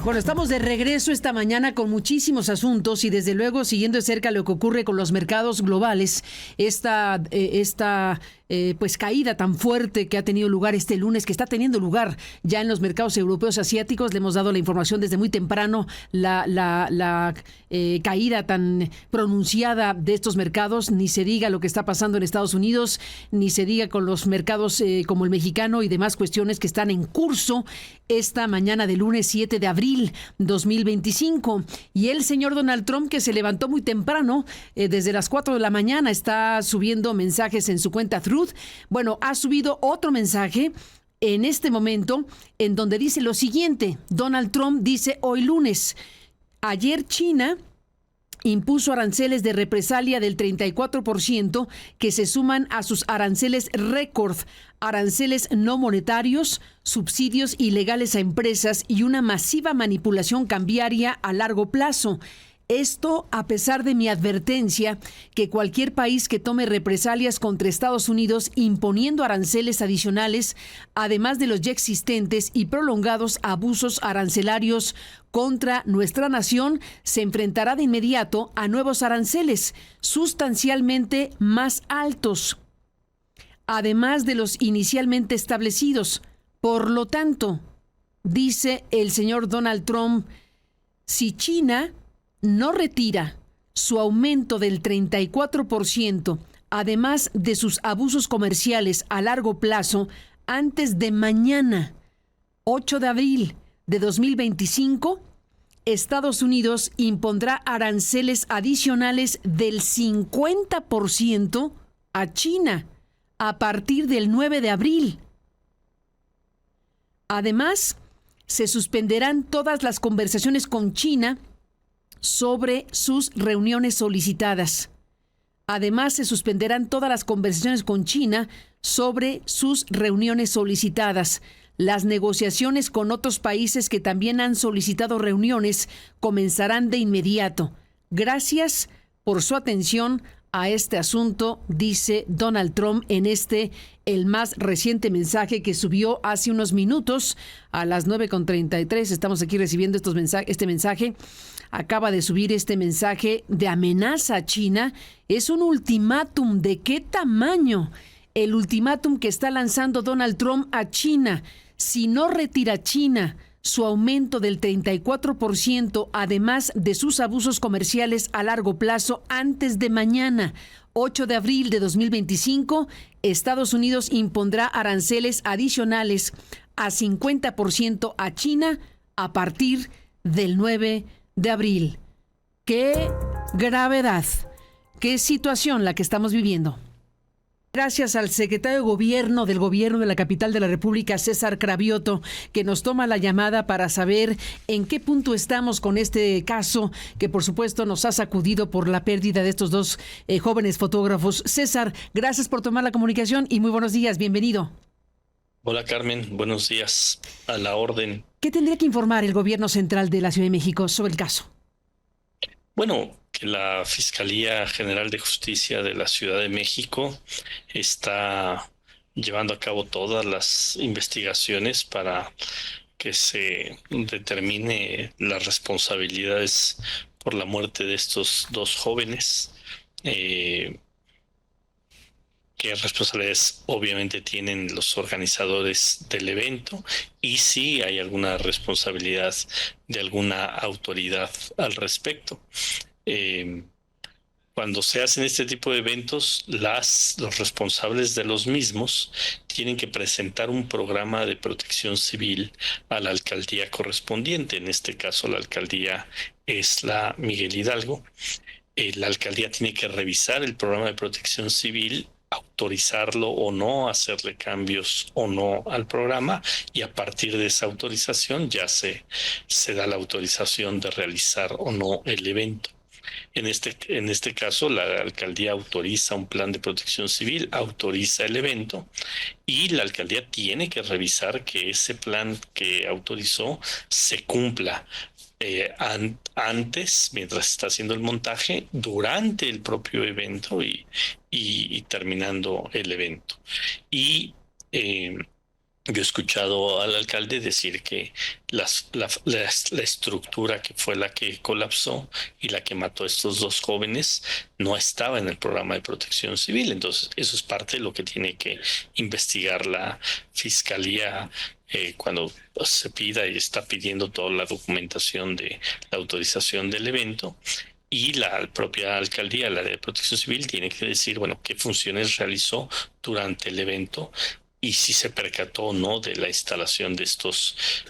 Bueno, estamos de regreso esta mañana con muchísimos asuntos y desde luego siguiendo de cerca lo que ocurre con los mercados globales. Esta pues caída tan fuerte que ha tenido lugar este lunes, que está teniendo lugar ya en los mercados europeos asiáticos. Le hemos dado la información desde muy temprano, la caída tan pronunciada de estos mercados. Ni se diga lo que está pasando en Estados Unidos, ni se diga con los mercados como el mexicano y demás cuestiones que están en curso esta mañana de lunes 7 de abril 2025. Y el señor Donald Trump, que se levantó muy temprano, desde las 4 de la mañana, está subiendo mensajes en su cuenta Truth. Bueno, ha subido otro mensaje en este momento en donde dice lo siguiente. Donald Trump dice hoy lunes: ayer China impuso aranceles de represalia del 34% que se suman a sus aranceles récord, aranceles no monetarios, subsidios ilegales a empresas y una masiva manipulación cambiaria a largo plazo. Esto a pesar de mi advertencia que cualquier país que tome represalias contra Estados Unidos imponiendo aranceles adicionales, además de los ya existentes y prolongados abusos arancelarios contra nuestra nación, se enfrentará de inmediato a nuevos aranceles sustancialmente más altos, además de los inicialmente establecidos. Por lo tanto, dice el señor Donald Trump, si China no retira su aumento del 34%, además de sus abusos comerciales a largo plazo, antes de mañana, 8 de abril de 2025, Estados Unidos impondrá aranceles adicionales del 50% a China a partir del 9 de abril. Además, se suspenderán todas las conversaciones con China sobre sus reuniones solicitadas. Además, se suspenderán todas las conversaciones con China sobre sus reuniones solicitadas. Las negociaciones con otros países que también han solicitado reuniones comenzarán de inmediato. Gracias por su atención a este asunto, dice Donald Trump en el más reciente mensaje que subió hace unos minutos a las 9:33. Estamos aquí recibiendo este mensaje. Acaba de subir este mensaje de amenaza a China. Es un ultimátum. ¿De qué tamaño? El ultimátum que está lanzando Donald Trump a China. Si no retira China su aumento del 34%, además de sus abusos comerciales a largo plazo, antes de mañana, 8 de abril de 2025, Estados Unidos impondrá aranceles adicionales a 50% a China a partir del 9 de abril. ¡Qué gravedad! ¡Qué situación la que estamos viviendo! Gracias al secretario del Gobierno de la capital de la República, César Cravioto, que nos toma la llamada para saber en qué punto estamos con este caso que, por supuesto, nos ha sacudido por la pérdida de estos dos jóvenes fotógrafos. César, gracias por tomar la comunicación y muy buenos días. Bienvenido. Hola, Carmen. Buenos días. A la orden. ¿Qué tendría que informar el Gobierno Central de la Ciudad de México sobre el caso? Bueno, que la Fiscalía General de Justicia de la Ciudad de México está llevando a cabo todas las investigaciones para que se determine las responsabilidades por la muerte de estos dos jóvenes. Qué responsabilidades obviamente tienen los organizadores del evento y si hay alguna responsabilidad de alguna autoridad al respecto. Cuando se hacen este tipo de eventos, los responsables de los mismos tienen que presentar un programa de protección civil a la alcaldía correspondiente. En este caso, la alcaldía es la Miguel Hidalgo. La alcaldía tiene que revisar el programa de protección civil, autorizarlo o no, hacerle cambios o no al programa, y a partir de esa autorización ya se da la autorización de realizar o no el evento. En este caso, la alcaldía autoriza un plan de protección civil, autoriza el evento y la alcaldía tiene que revisar que ese plan que autorizó se cumpla antes, mientras está haciendo el montaje, durante el propio evento y terminando el evento. Y Yo he escuchado al alcalde decir que la estructura que fue la que colapsó y la que mató a estos dos jóvenes no estaba en el programa de protección civil. Entonces, eso es parte de lo que tiene que investigar la fiscalía cuando se pida y está pidiendo toda la documentación de la autorización del evento. Y la propia alcaldía, el área de protección civil, tiene que decir, bueno, qué funciones realizó durante el evento y si se percató o no de la instalación de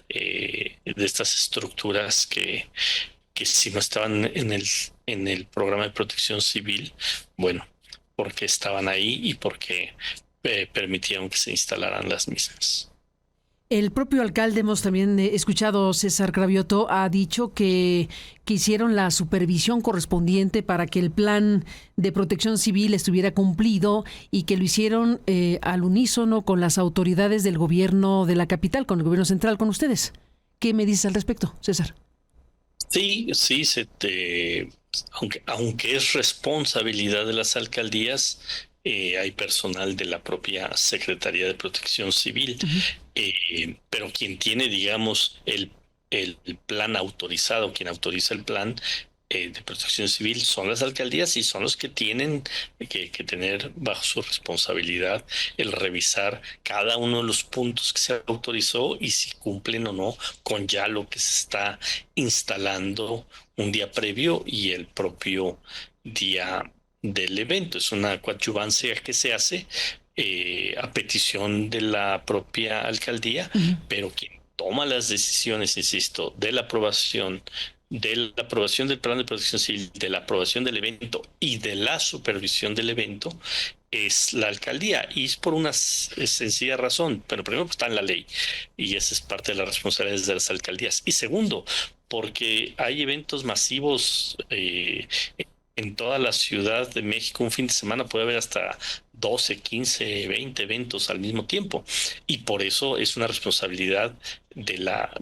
de estas estructuras que si no estaban en el programa de protección civil, bueno, porque estaban ahí y porque permitieron que se instalaran las mismas. El propio alcalde, hemos también escuchado, César Cravioto, ha dicho que hicieron la supervisión correspondiente para que el plan de protección civil estuviera cumplido y que lo hicieron al unísono con las autoridades del gobierno de la capital, con el gobierno central, con ustedes. ¿Qué me dices al respecto, César? Sí, sí, aunque es responsabilidad de las alcaldías, hay personal de la propia Secretaría de Protección Civil, pero quien tiene, digamos, el plan autorizado, quien autoriza el plan de protección civil son las alcaldías y son los que tienen que tener bajo su responsabilidad el revisar cada uno de los puntos que se autorizó y si cumplen o no con ya lo que se está instalando un día previo y el propio día del evento. Es una coadyuvancia que se hace a petición de la propia alcaldía, pero quien toma las decisiones, insisto, de la aprobación del plan de protección civil, de la aprobación del evento y de la supervisión del evento es la alcaldía, y es por una sencilla razón. Pero primero, pues, está en la ley y esa es parte de las responsabilidades de las alcaldías, y segundo, porque hay eventos masivos en toda la Ciudad de México. Un fin de semana puede haber hasta 12, 15, 20 eventos al mismo tiempo. Y por eso es una responsabilidad de la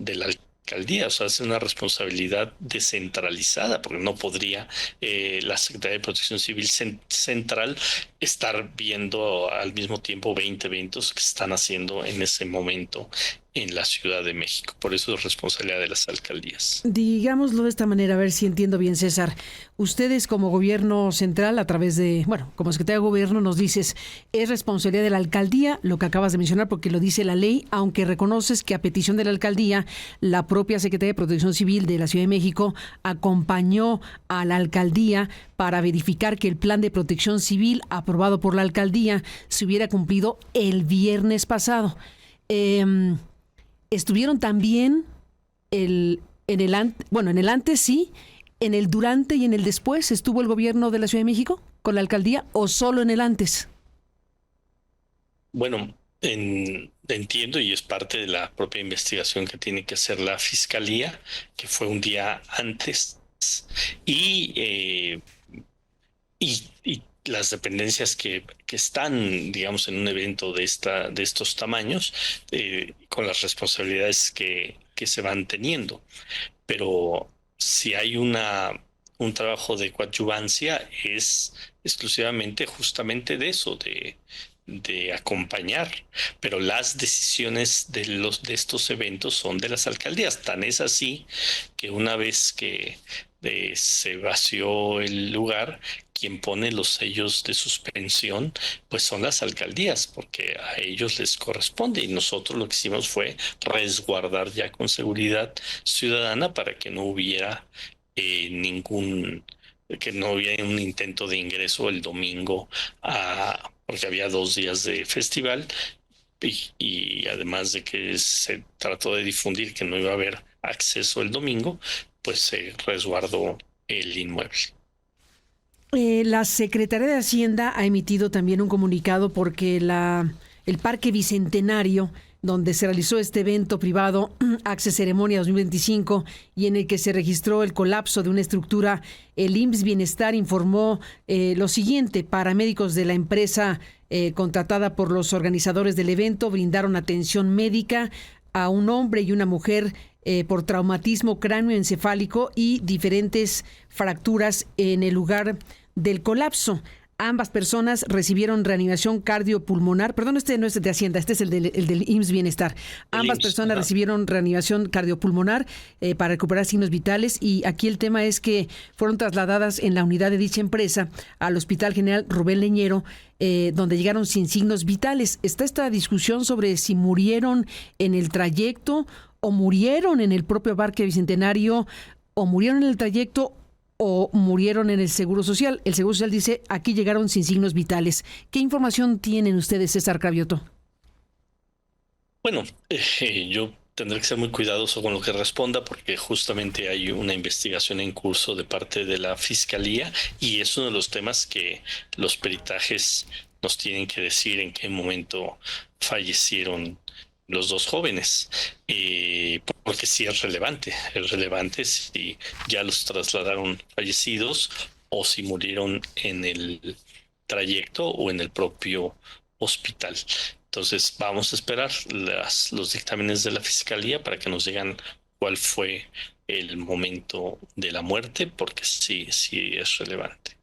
alcaldía, o sea, es una responsabilidad descentralizada, porque no podría la Secretaría de Protección Civil Central estar viendo al mismo tiempo 20 eventos que se están haciendo en ese momento en la Ciudad de México. Por eso es responsabilidad de las alcaldías. Digámoslo de esta manera, a ver si entiendo bien, César. Ustedes como gobierno central, a través de, bueno, como secretario de gobierno nos dices, es responsabilidad de la alcaldía, lo que acabas de mencionar, porque lo dice la ley, aunque reconoces que a petición de la alcaldía, la propia Secretaría de Protección Civil de la Ciudad de México acompañó a la alcaldía para verificar que el plan de protección civil aprobado por la alcaldía se hubiera cumplido el viernes pasado. Estuvieron también en el antes sí, en el durante y en el después. ¿Estuvo el gobierno de la Ciudad de México con la alcaldía o solo en el antes? Bueno, entiendo, y es parte de la propia investigación que tiene que hacer la fiscalía, que fue un día antes, y, y las dependencias que están, digamos, en un evento de estos tamaños, con las responsabilidades que se van teniendo. Pero si hay un trabajo de coadyuvancia, es exclusivamente justamente de eso, de acompañar, pero las decisiones de estos eventos son de las alcaldías. Tan es así que una vez que se vació el lugar, quien pone los sellos de suspensión pues son las alcaldías, porque a ellos les corresponde, y nosotros lo que hicimos fue resguardar ya con seguridad ciudadana para que no hubiera que no hubiera un intento de ingreso el domingo porque había 2 días de festival, y además de que se trató de difundir que no iba a haber acceso el domingo, pues se resguardó el inmueble. La Secretaría de Hacienda ha emitido también un comunicado porque el Parque Bicentenario, donde se realizó este evento privado, Access Ceremonia 2025, y en el que se registró el colapso de una estructura, el IMSS Bienestar informó lo siguiente: paramédicos de la empresa contratada por los organizadores del evento brindaron atención médica a un hombre y una mujer por traumatismo cráneoencefálico y diferentes fracturas en el lugar del colapso. Ambas personas recibieron reanimación cardiopulmonar. Perdón, este no es de Hacienda, este es el del IMSS Bienestar. Ambas personas recibieron reanimación cardiopulmonar para recuperar signos vitales, y aquí el tema es que fueron trasladadas en la unidad de dicha empresa al Hospital General Rubén Leñero, donde llegaron sin signos vitales. Está esta discusión sobre si murieron en el trayecto o murieron en el propio Parque Bicentenario, o murieron en el trayecto o murieron en el Seguro Social. El Seguro Social dice, aquí llegaron sin signos vitales. ¿Qué información tienen ustedes, César Cravioto? Bueno, yo tendré que ser muy cuidadoso con lo que responda, porque justamente hay una investigación en curso de parte de la Fiscalía, y es uno de los temas que los peritajes nos tienen que decir en qué momento fallecieron los dos jóvenes, porque sí es relevante si ya los trasladaron fallecidos o si murieron en el trayecto o en el propio hospital. Entonces vamos a esperar los dictámenes de la Fiscalía para que nos digan cuál fue el momento de la muerte, porque sí es relevante.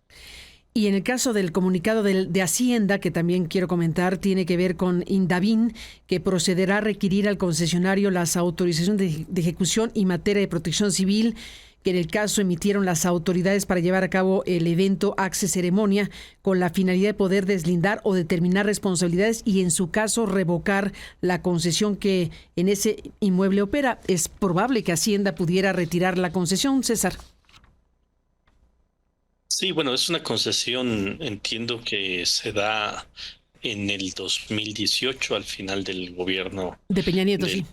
Y en el caso del comunicado de Hacienda, que también quiero comentar, tiene que ver con Indavín, que procederá a requerir al concesionario las autorizaciones de ejecución y materia de protección civil, que en el caso emitieron las autoridades para llevar a cabo el evento Axe Ceremonia, con la finalidad de poder deslindar o determinar responsabilidades y, en su caso, revocar la concesión que en ese inmueble opera. Es probable que Hacienda pudiera retirar la concesión, César. Sí, bueno, es una concesión, entiendo que se da en el 2018, al final del gobierno de Peña Nieto, sí.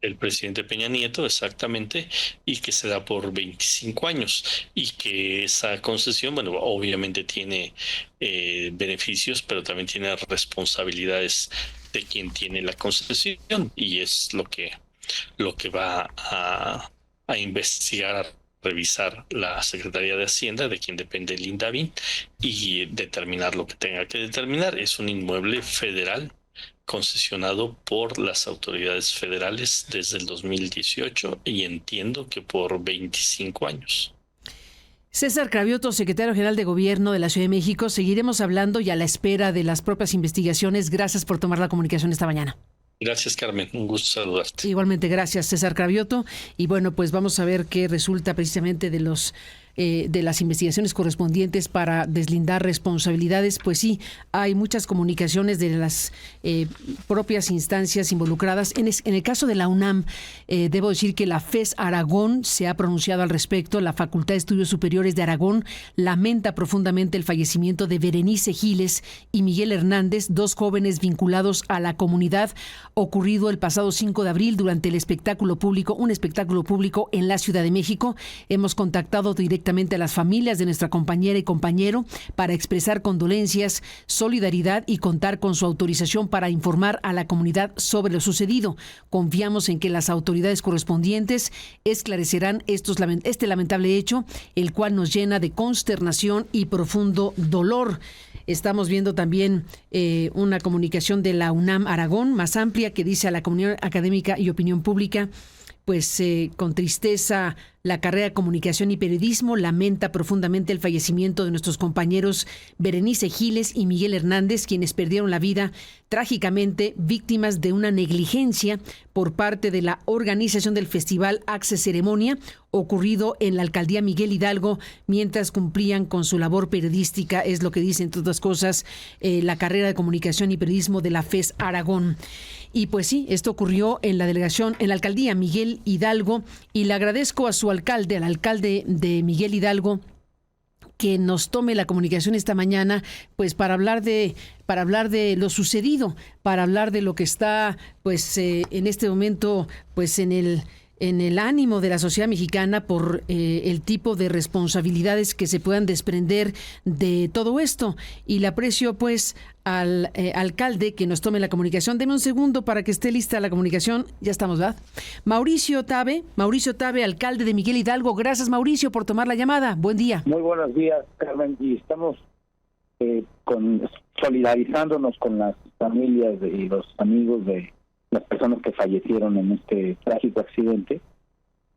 El presidente Peña Nieto, exactamente, y que se da por 25 años, y que esa concesión, bueno, obviamente tiene beneficios, pero también tiene responsabilidades de quien tiene la concesión, y es lo que va a investigar, revisar la Secretaría de Hacienda, de quien depende el Indavín, y determinar lo que tenga que determinar. Es un inmueble federal concesionado por las autoridades federales desde el 2018, y entiendo que por 25 años. César Cravioto, secretario general de Gobierno de la Ciudad de México. Seguiremos hablando y a la espera de las propias investigaciones. Gracias por tomar la comunicación esta mañana. Gracias, Carmen. Un gusto saludarte. Igualmente, gracias, César Cravioto. Y bueno, pues vamos a ver qué resulta precisamente de las investigaciones correspondientes para deslindar responsabilidades. Pues sí, hay muchas comunicaciones de las propias instancias involucradas. En el caso de la UNAM, debo decir que la FES Aragón se ha pronunciado al respecto. La Facultad de Estudios Superiores de Aragón lamenta profundamente el fallecimiento de Berenice Giles y Miguel Hernández, dos jóvenes vinculados a la comunidad, ocurrido el pasado 5 de abril durante un espectáculo público en la Ciudad de México. Hemos contactado directamente a las familias de nuestra compañera y compañero para expresar condolencias, solidaridad y contar con su autorización para informar a la comunidad sobre lo sucedido. Confiamos en que las autoridades correspondientes esclarecerán este lamentable hecho, el cual nos llena de consternación y profundo dolor. Estamos viendo también una comunicación de la UNAM Aragón más amplia, que dice: a la comunidad académica y opinión pública, pues con tristeza, la carrera de Comunicación y Periodismo lamenta profundamente el fallecimiento de nuestros compañeros Berenice Giles y Miguel Hernández, quienes perdieron la vida trágicamente víctimas de una negligencia por parte de la organización del Festival Axe Ceremonia, ocurrido en la Alcaldía Miguel Hidalgo mientras cumplían con su labor periodística. Es lo que dice, entre otras cosas, la carrera de Comunicación y Periodismo de la FES Aragón. Y pues sí, esto ocurrió en la delegación, en la Alcaldía Miguel Hidalgo, y le agradezco a su alcalde, al alcalde de Miguel Hidalgo, que nos tome la comunicación esta mañana, pues para hablar de lo sucedido, para hablar de lo que está, pues en este momento, pues en el ánimo de la sociedad mexicana por el tipo de responsabilidades que se puedan desprender de todo esto. Y le aprecio pues al alcalde que nos tome la comunicación. Deme un segundo para que esté lista la comunicación. Ya estamos, ¿verdad? Mauricio Tabe, alcalde de Miguel Hidalgo. Gracias, Mauricio, por tomar la llamada. Buen día. Muy buenos días, Carmen. Y estamos solidarizándonos con las familias y los amigos de las personas que fallecieron en este trágico accidente.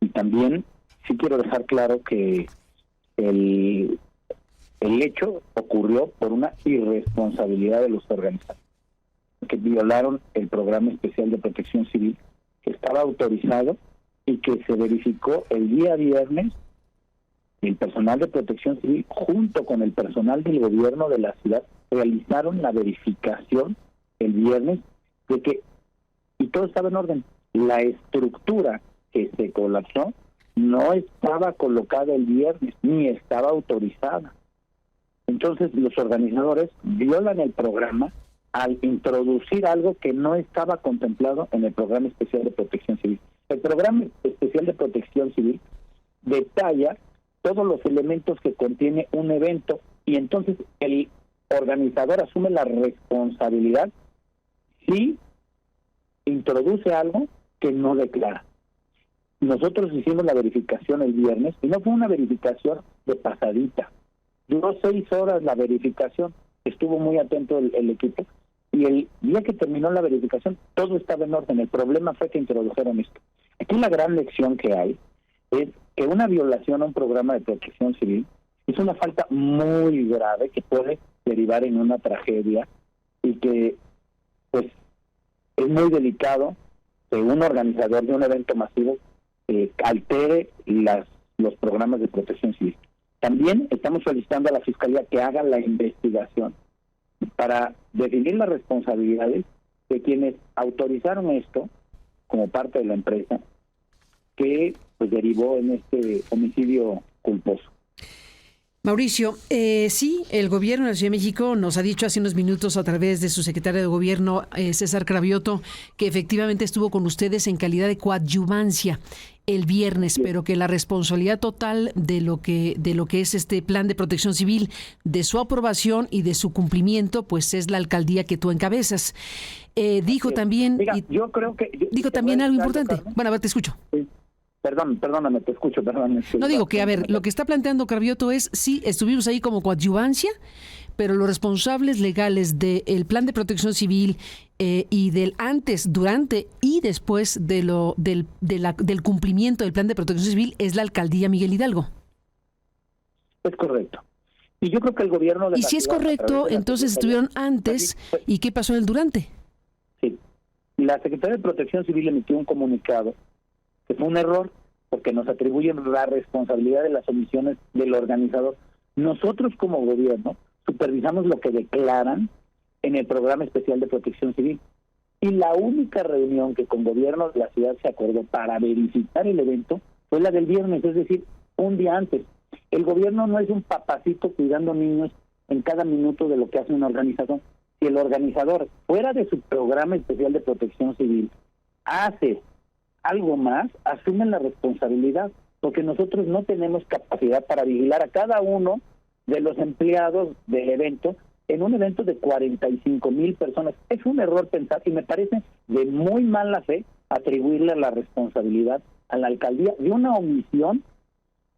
Y también sí quiero dejar claro que el El hecho ocurrió por una irresponsabilidad de los organizadores, que violaron el programa especial de protección civil, que estaba autorizado y que se verificó el día viernes. El personal de protección civil, junto con el personal del gobierno de la ciudad, realizaron la verificación el viernes de que, y todo estaba en orden, la estructura que se colapsó no estaba colocada el viernes, ni estaba autorizada. Entonces los organizadores violan el programa al introducir algo que no estaba contemplado en el programa especial de protección civil. El programa especial de protección civil detalla todos los elementos que contiene un evento, y entonces el organizador asume la responsabilidad si introduce algo que no declara. Nosotros hicimos la verificación el viernes y no fue una verificación de pasadita. Duró 6 horas la verificación, estuvo muy atento el equipo, y el día que terminó la verificación todo estaba en orden. El problema fue que introdujeron esto. Aquí la gran lección que hay es que una violación a un programa de protección civil es una falta muy grave que puede derivar en una tragedia, y que pues es muy delicado que un organizador de un evento masivo altere los programas de protección civil. También estamos solicitando a la Fiscalía que haga la investigación para definir las responsabilidades de quienes autorizaron esto como parte de la empresa, que pues derivó en este homicidio culposo. Mauricio, sí, el gobierno de la Ciudad de México nos ha dicho hace unos minutos a través de su secretario de gobierno, César Cravioto, que efectivamente estuvo con ustedes en calidad de coadyuvancia el viernes, pero que la responsabilidad total de lo que es este plan de protección civil, de su aprobación y de su cumplimiento, pues es la alcaldía que tú encabezas. Dijo también, mira, yo creo que dijo también algo importante. Bueno, a ver, te escucho. Sí. Perdóname, te escucho, perdóname. No, digo que, a ver, lo que está planteando Cravioto es, sí, estuvimos ahí como coadyuvancia, pero los responsables legales del plan de protección civil y del antes, durante y después del cumplimiento del plan de protección civil es la alcaldía Miguel Hidalgo. Es correcto. Y yo creo que el gobierno de y si es correcto, entonces estuvieron antes, ¿y qué pasó en el durante? Sí. La Secretaría de Protección Civil emitió un comunicado que fue un error, porque nos atribuyen la responsabilidad de las omisiones del organizador. Nosotros como gobierno supervisamos lo que declaran en el programa especial de protección civil, y la única reunión que con gobierno de la ciudad se acordó para verificar el evento fue la del viernes, es decir, un día antes. El gobierno no es un papacito cuidando niños en cada minuto de lo que hace un organizador. Si el organizador, fuera de su programa especial de protección civil, hace algo más, asumen la responsabilidad, porque nosotros no tenemos capacidad para vigilar a cada uno de los empleados del evento, en un evento de 45,000 personas. Es un error pensar, y me parece de muy mala fe atribuirle la responsabilidad a la alcaldía de una omisión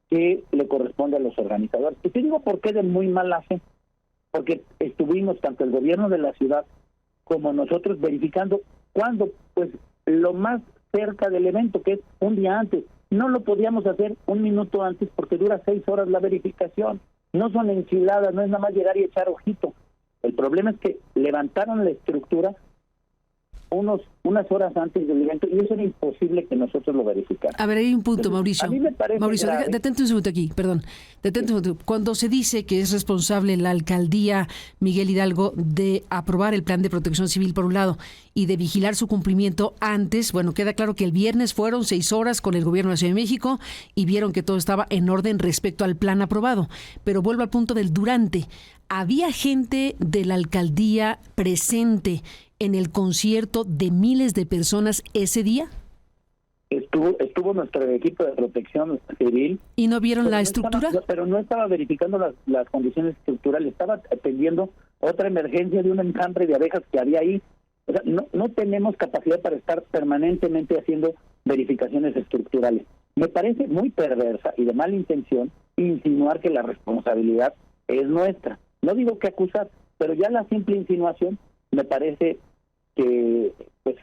que le corresponde a los organizadores. Y te digo por qué de muy mala fe, porque estuvimos tanto el gobierno de la ciudad como nosotros verificando cuándo, pues lo más cerca del evento, que es un día antes. No lo podíamos hacer un minuto antes porque dura 6 horas la verificación. No son enchiladas, no es nada más llegar y echar ojito. El problema es que levantaron la estructura unas horas antes del evento, y eso era imposible que nosotros lo verificáramos. A ver, hay un punto, Entonces, Mauricio. a mí me parece Mauricio, grave. detente un segundo aquí, perdón. Detente un segundo. Cuando se dice que es responsable la alcaldía Miguel Hidalgo de aprobar el plan de protección civil por un lado y de vigilar su cumplimiento antes, bueno, queda claro que el viernes fueron 6 horas con el gobierno de la Ciudad de México y vieron que todo estaba en orden respecto al plan aprobado. Pero vuelvo al punto del durante. ¿Había gente de la alcaldía presente en el concierto de miles de personas ese día? Estuvo nuestro equipo de protección civil. ¿Y no vieron la estructura? Pero no estaba verificando las condiciones estructurales, estaba atendiendo otra emergencia de un enjambre de abejas que había ahí. O sea, no tenemos capacidad para estar permanentemente haciendo verificaciones estructurales. Me parece muy perversa y de mala intención insinuar que la responsabilidad es nuestra. No digo que acusar, pero ya la simple insinuación me parece que pues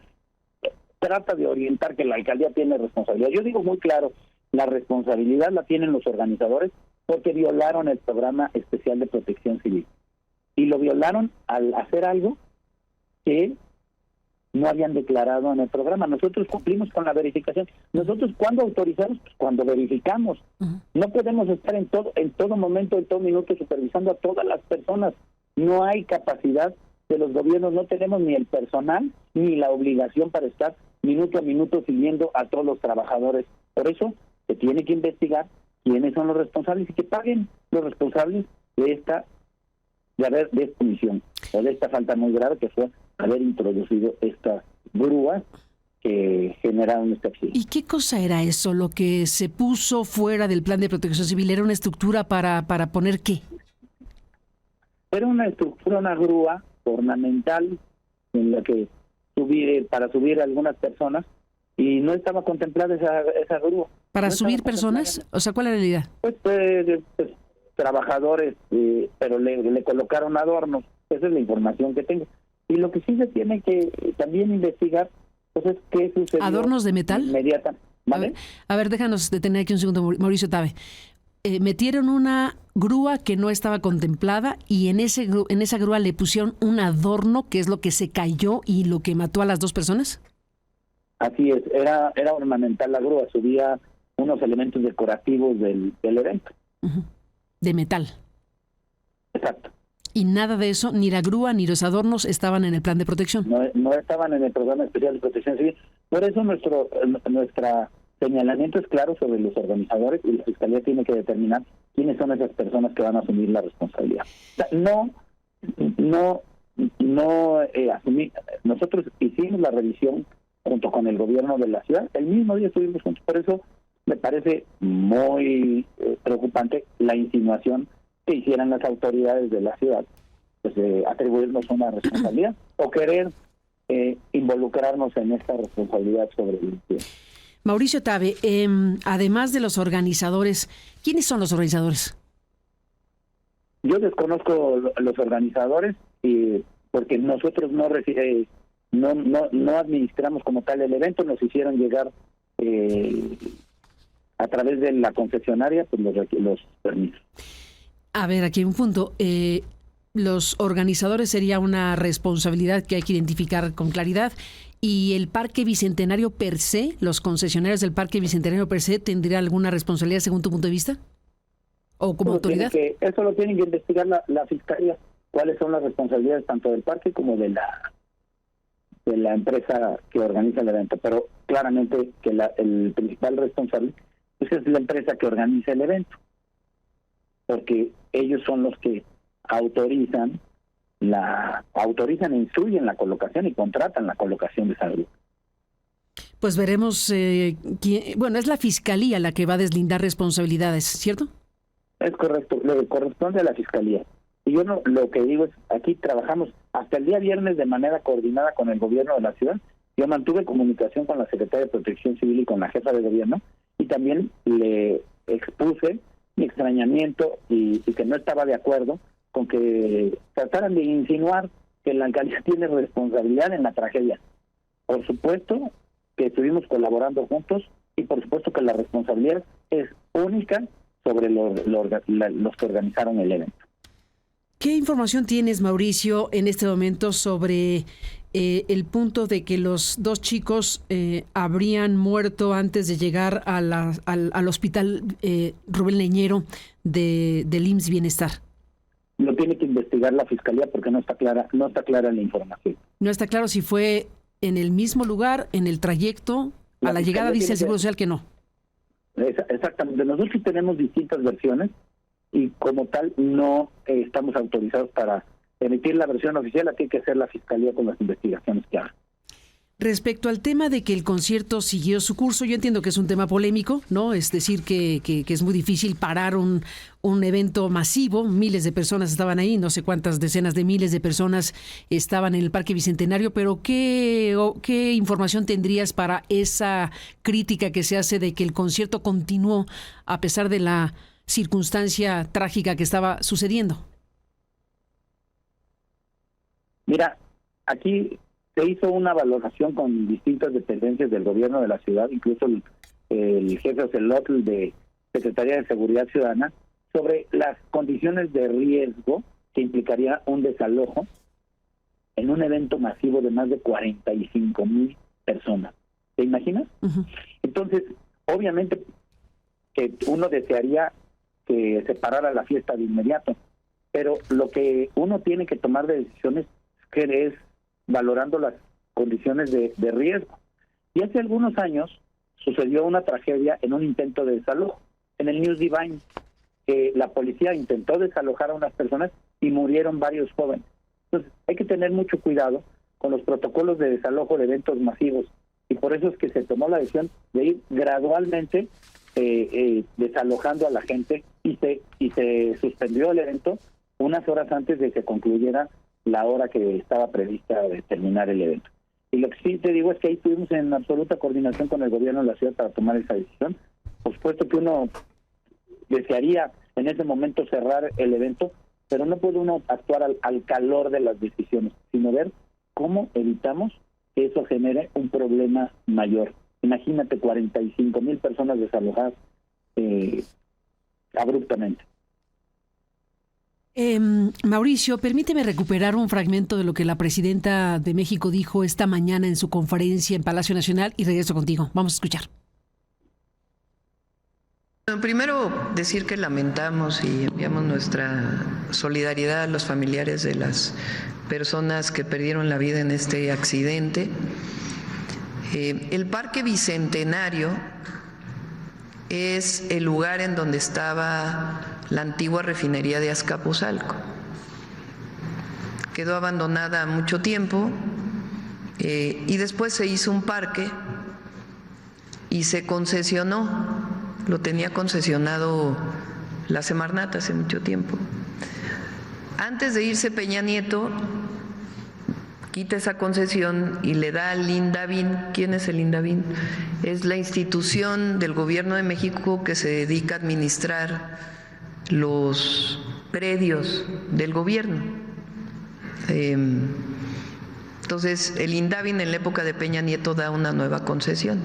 trata de orientar que la alcaldía tiene responsabilidad. Yo digo muy claro, la responsabilidad la tienen los organizadores porque violaron el programa especial de protección civil. Y lo violaron al hacer algo que no habían declarado en el programa. Nosotros cumplimos con la verificación. Nosotros, ¿cuándo autorizamos? Pues cuando verificamos. No podemos estar en todo momento, en todo minuto, supervisando a todas las personas. No hay capacidad de los gobiernos, no tenemos ni el personal ni la obligación para estar minuto a minuto siguiendo a todos los trabajadores. Por eso se tiene que investigar quiénes son los responsables y que paguen los responsables de esta omisión o de esta falta muy grave que fue haber introducido estas grúas que generaron este accidente. ¿Y qué cosa era eso, lo que se puso fuera del plan de protección civil? ¿Era una estructura para poner qué? Era una estructura, una grúa ornamental en la que para subir a algunas personas, y no estaba contemplada esa grúa. ¿Para subir personas? O sea, ¿cuál era la idea? Pues trabajadores, pero le colocaron adornos. Esa es la información que tengo. Y lo que sí se tiene que también investigar, pues es qué sucedió. ¿Adornos de metal? Inmediata, ¿vale? A ver, déjanos detener aquí un segundo, Mauricio Tabe. Metieron una grúa que no estaba contemplada y en esa grúa le pusieron un adorno, que es lo que se cayó y lo que mató a las dos personas. Así es, era ornamental la grúa, subía unos elementos decorativos del evento. De metal. Exacto. Y nada de eso, ni la grúa ni los adornos estaban en el plan de protección. No estaban en el programa especial de protección civil. Por eso nuestra señalamiento es claro sobre los organizadores, y la Fiscalía tiene que determinar quiénes son esas personas que van a asumir la responsabilidad. O sea, no asumir. Nosotros hicimos la revisión junto con el gobierno de la ciudad, el mismo día estuvimos juntos. Por eso me parece muy preocupante la insinuación que hicieran las autoridades de la ciudad, pues atribuirnos una responsabilidad o querer involucrarnos en esta responsabilidad sobre el incidente. Mauricio Tabe, además de los organizadores, ¿quiénes son los organizadores? Yo desconozco los organizadores porque nosotros no administramos como tal el evento, nos hicieron llegar a través de la concesionaria pues los permisos. A ver, aquí hay un punto. Los organizadores sería una responsabilidad que hay que identificar con claridad. ¿Y el Parque Bicentenario per se, los concesionarios del Parque Bicentenario per se, tendría alguna responsabilidad según tu punto de vista? ¿O como autoridad? Eso lo tiene que investigar la Fiscalía. ¿Cuáles son las responsabilidades tanto del parque como de la empresa que organiza el evento? Pero claramente que el principal responsable pues es la empresa que organiza el evento, porque ellos son los que autorizan e instruyen la colocación y contratan la colocación de esa grúa. Pues veremos bueno, es la Fiscalía la que va a deslindar responsabilidades, ¿cierto? Es correcto, le corresponde a la Fiscalía. Y yo lo que digo es, aquí trabajamos hasta el día viernes de manera coordinada con el gobierno de la ciudad. Yo mantuve comunicación con la Secretaria de Protección Civil y con la jefa de gobierno, y también le expuse mi extrañamiento y que no estaba de acuerdo con que trataran de insinuar que la alcaldía tiene responsabilidad en la tragedia. Por supuesto que estuvimos colaborando juntos y por supuesto que la responsabilidad es única sobre los que organizaron el evento. ¿Qué información tienes, Mauricio, en este momento sobre el punto de que los dos chicos habrían muerto antes de llegar al hospital Rubén Leñero del IMSS Bienestar? Lo tiene que investigar la Fiscalía porque no está clara la información. No está claro si fue en el mismo lugar, en el trayecto, a la llegada dice el Seguro Social que no. Exactamente. Nosotros tenemos distintas versiones y como tal no estamos autorizados para emitir la versión oficial. Aquí hay que hacer la Fiscalía con las investigaciones que haga. Respecto al tema de que el concierto siguió su curso, yo entiendo que es un tema polémico, ¿no? Es decir, que es muy difícil parar un evento masivo. Miles de personas estaban ahí, no sé cuántas decenas de miles de personas estaban en el Parque Bicentenario, pero ¿qué información tendrías para esa crítica que se hace de que el concierto continuó a pesar de la circunstancia trágica que estaba sucediendo? Mira, aquí se hizo una valoración con distintas dependencias del gobierno de la ciudad, incluso el jefe Ocelotl de Secretaría de Seguridad Ciudadana, sobre las condiciones de riesgo que implicaría un desalojo en un evento masivo de más de 45,000 personas. ¿Te imaginas? Uh-huh. Entonces, obviamente que uno desearía que se parara la fiesta de inmediato, pero lo que uno tiene que tomar de decisiones es valorando las condiciones de riesgo. Y hace algunos años sucedió una tragedia en un intento de desalojo, en el News Divine, que la policía intentó desalojar a unas personas y murieron varios jóvenes. Entonces, hay que tener mucho cuidado con los protocolos de desalojo de eventos masivos, y por eso es que se tomó la decisión de ir gradualmente desalojando a la gente, y se suspendió el evento unas horas antes de que concluyera la hora que estaba prevista de terminar el evento. Y lo que sí te digo es que ahí estuvimos en absoluta coordinación con el gobierno de la ciudad para tomar esa decisión. Por supuesto que uno desearía en ese momento cerrar el evento, pero no puede uno actuar al calor de las decisiones, sino ver cómo evitamos que eso genere un problema mayor. Imagínate 45,000 personas desalojadas abruptamente. Mauricio, permíteme recuperar un fragmento de lo que la presidenta de México dijo esta mañana en su conferencia en Palacio Nacional y regreso contigo. Vamos a escuchar. Bueno, primero decir que lamentamos y enviamos nuestra solidaridad a los familiares de las personas que perdieron la vida en este accidente. El Parque Bicentenario es el lugar en donde estaba la antigua refinería de Azcapotzalco. Quedó abandonada mucho tiempo y después se hizo un parque y se concesionó, lo tenía concesionado la Semarnat hace mucho tiempo. Antes de irse Peña Nieto, quita esa concesión y le da al INDAVIN. ¿Quién es el INDAVIN? Es la institución del Gobierno de México que se dedica a administrar los predios del gobierno. Entonces, el INDAVIN en la época de Peña Nieto da una nueva concesión.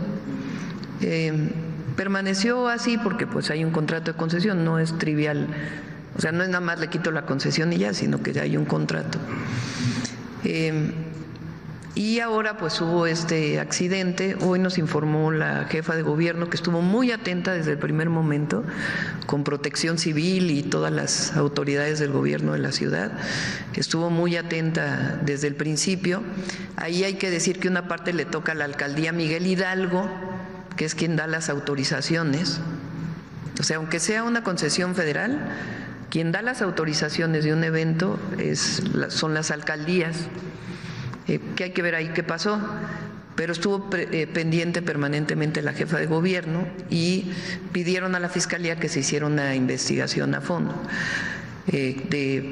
Permaneció así porque pues hay un contrato de concesión, no es trivial, o sea, no es nada más le quito la concesión y ya, sino que ya hay un contrato. Y ahora pues hubo este accidente. Hoy nos informó la jefa de gobierno que estuvo muy atenta desde el primer momento con Protección Civil y todas las autoridades del gobierno de la ciudad. Estuvo muy atenta desde el principio. Ahí hay que decir que una parte le toca a la alcaldía Miguel Hidalgo, que es quien da las autorizaciones. O sea, aunque sea una concesión federal, quien da las autorizaciones de un evento son las alcaldías. Que hay que ver ahí qué pasó, pero estuvo pendiente permanentemente la jefa de gobierno y pidieron a la Fiscalía que se hiciera una investigación a fondo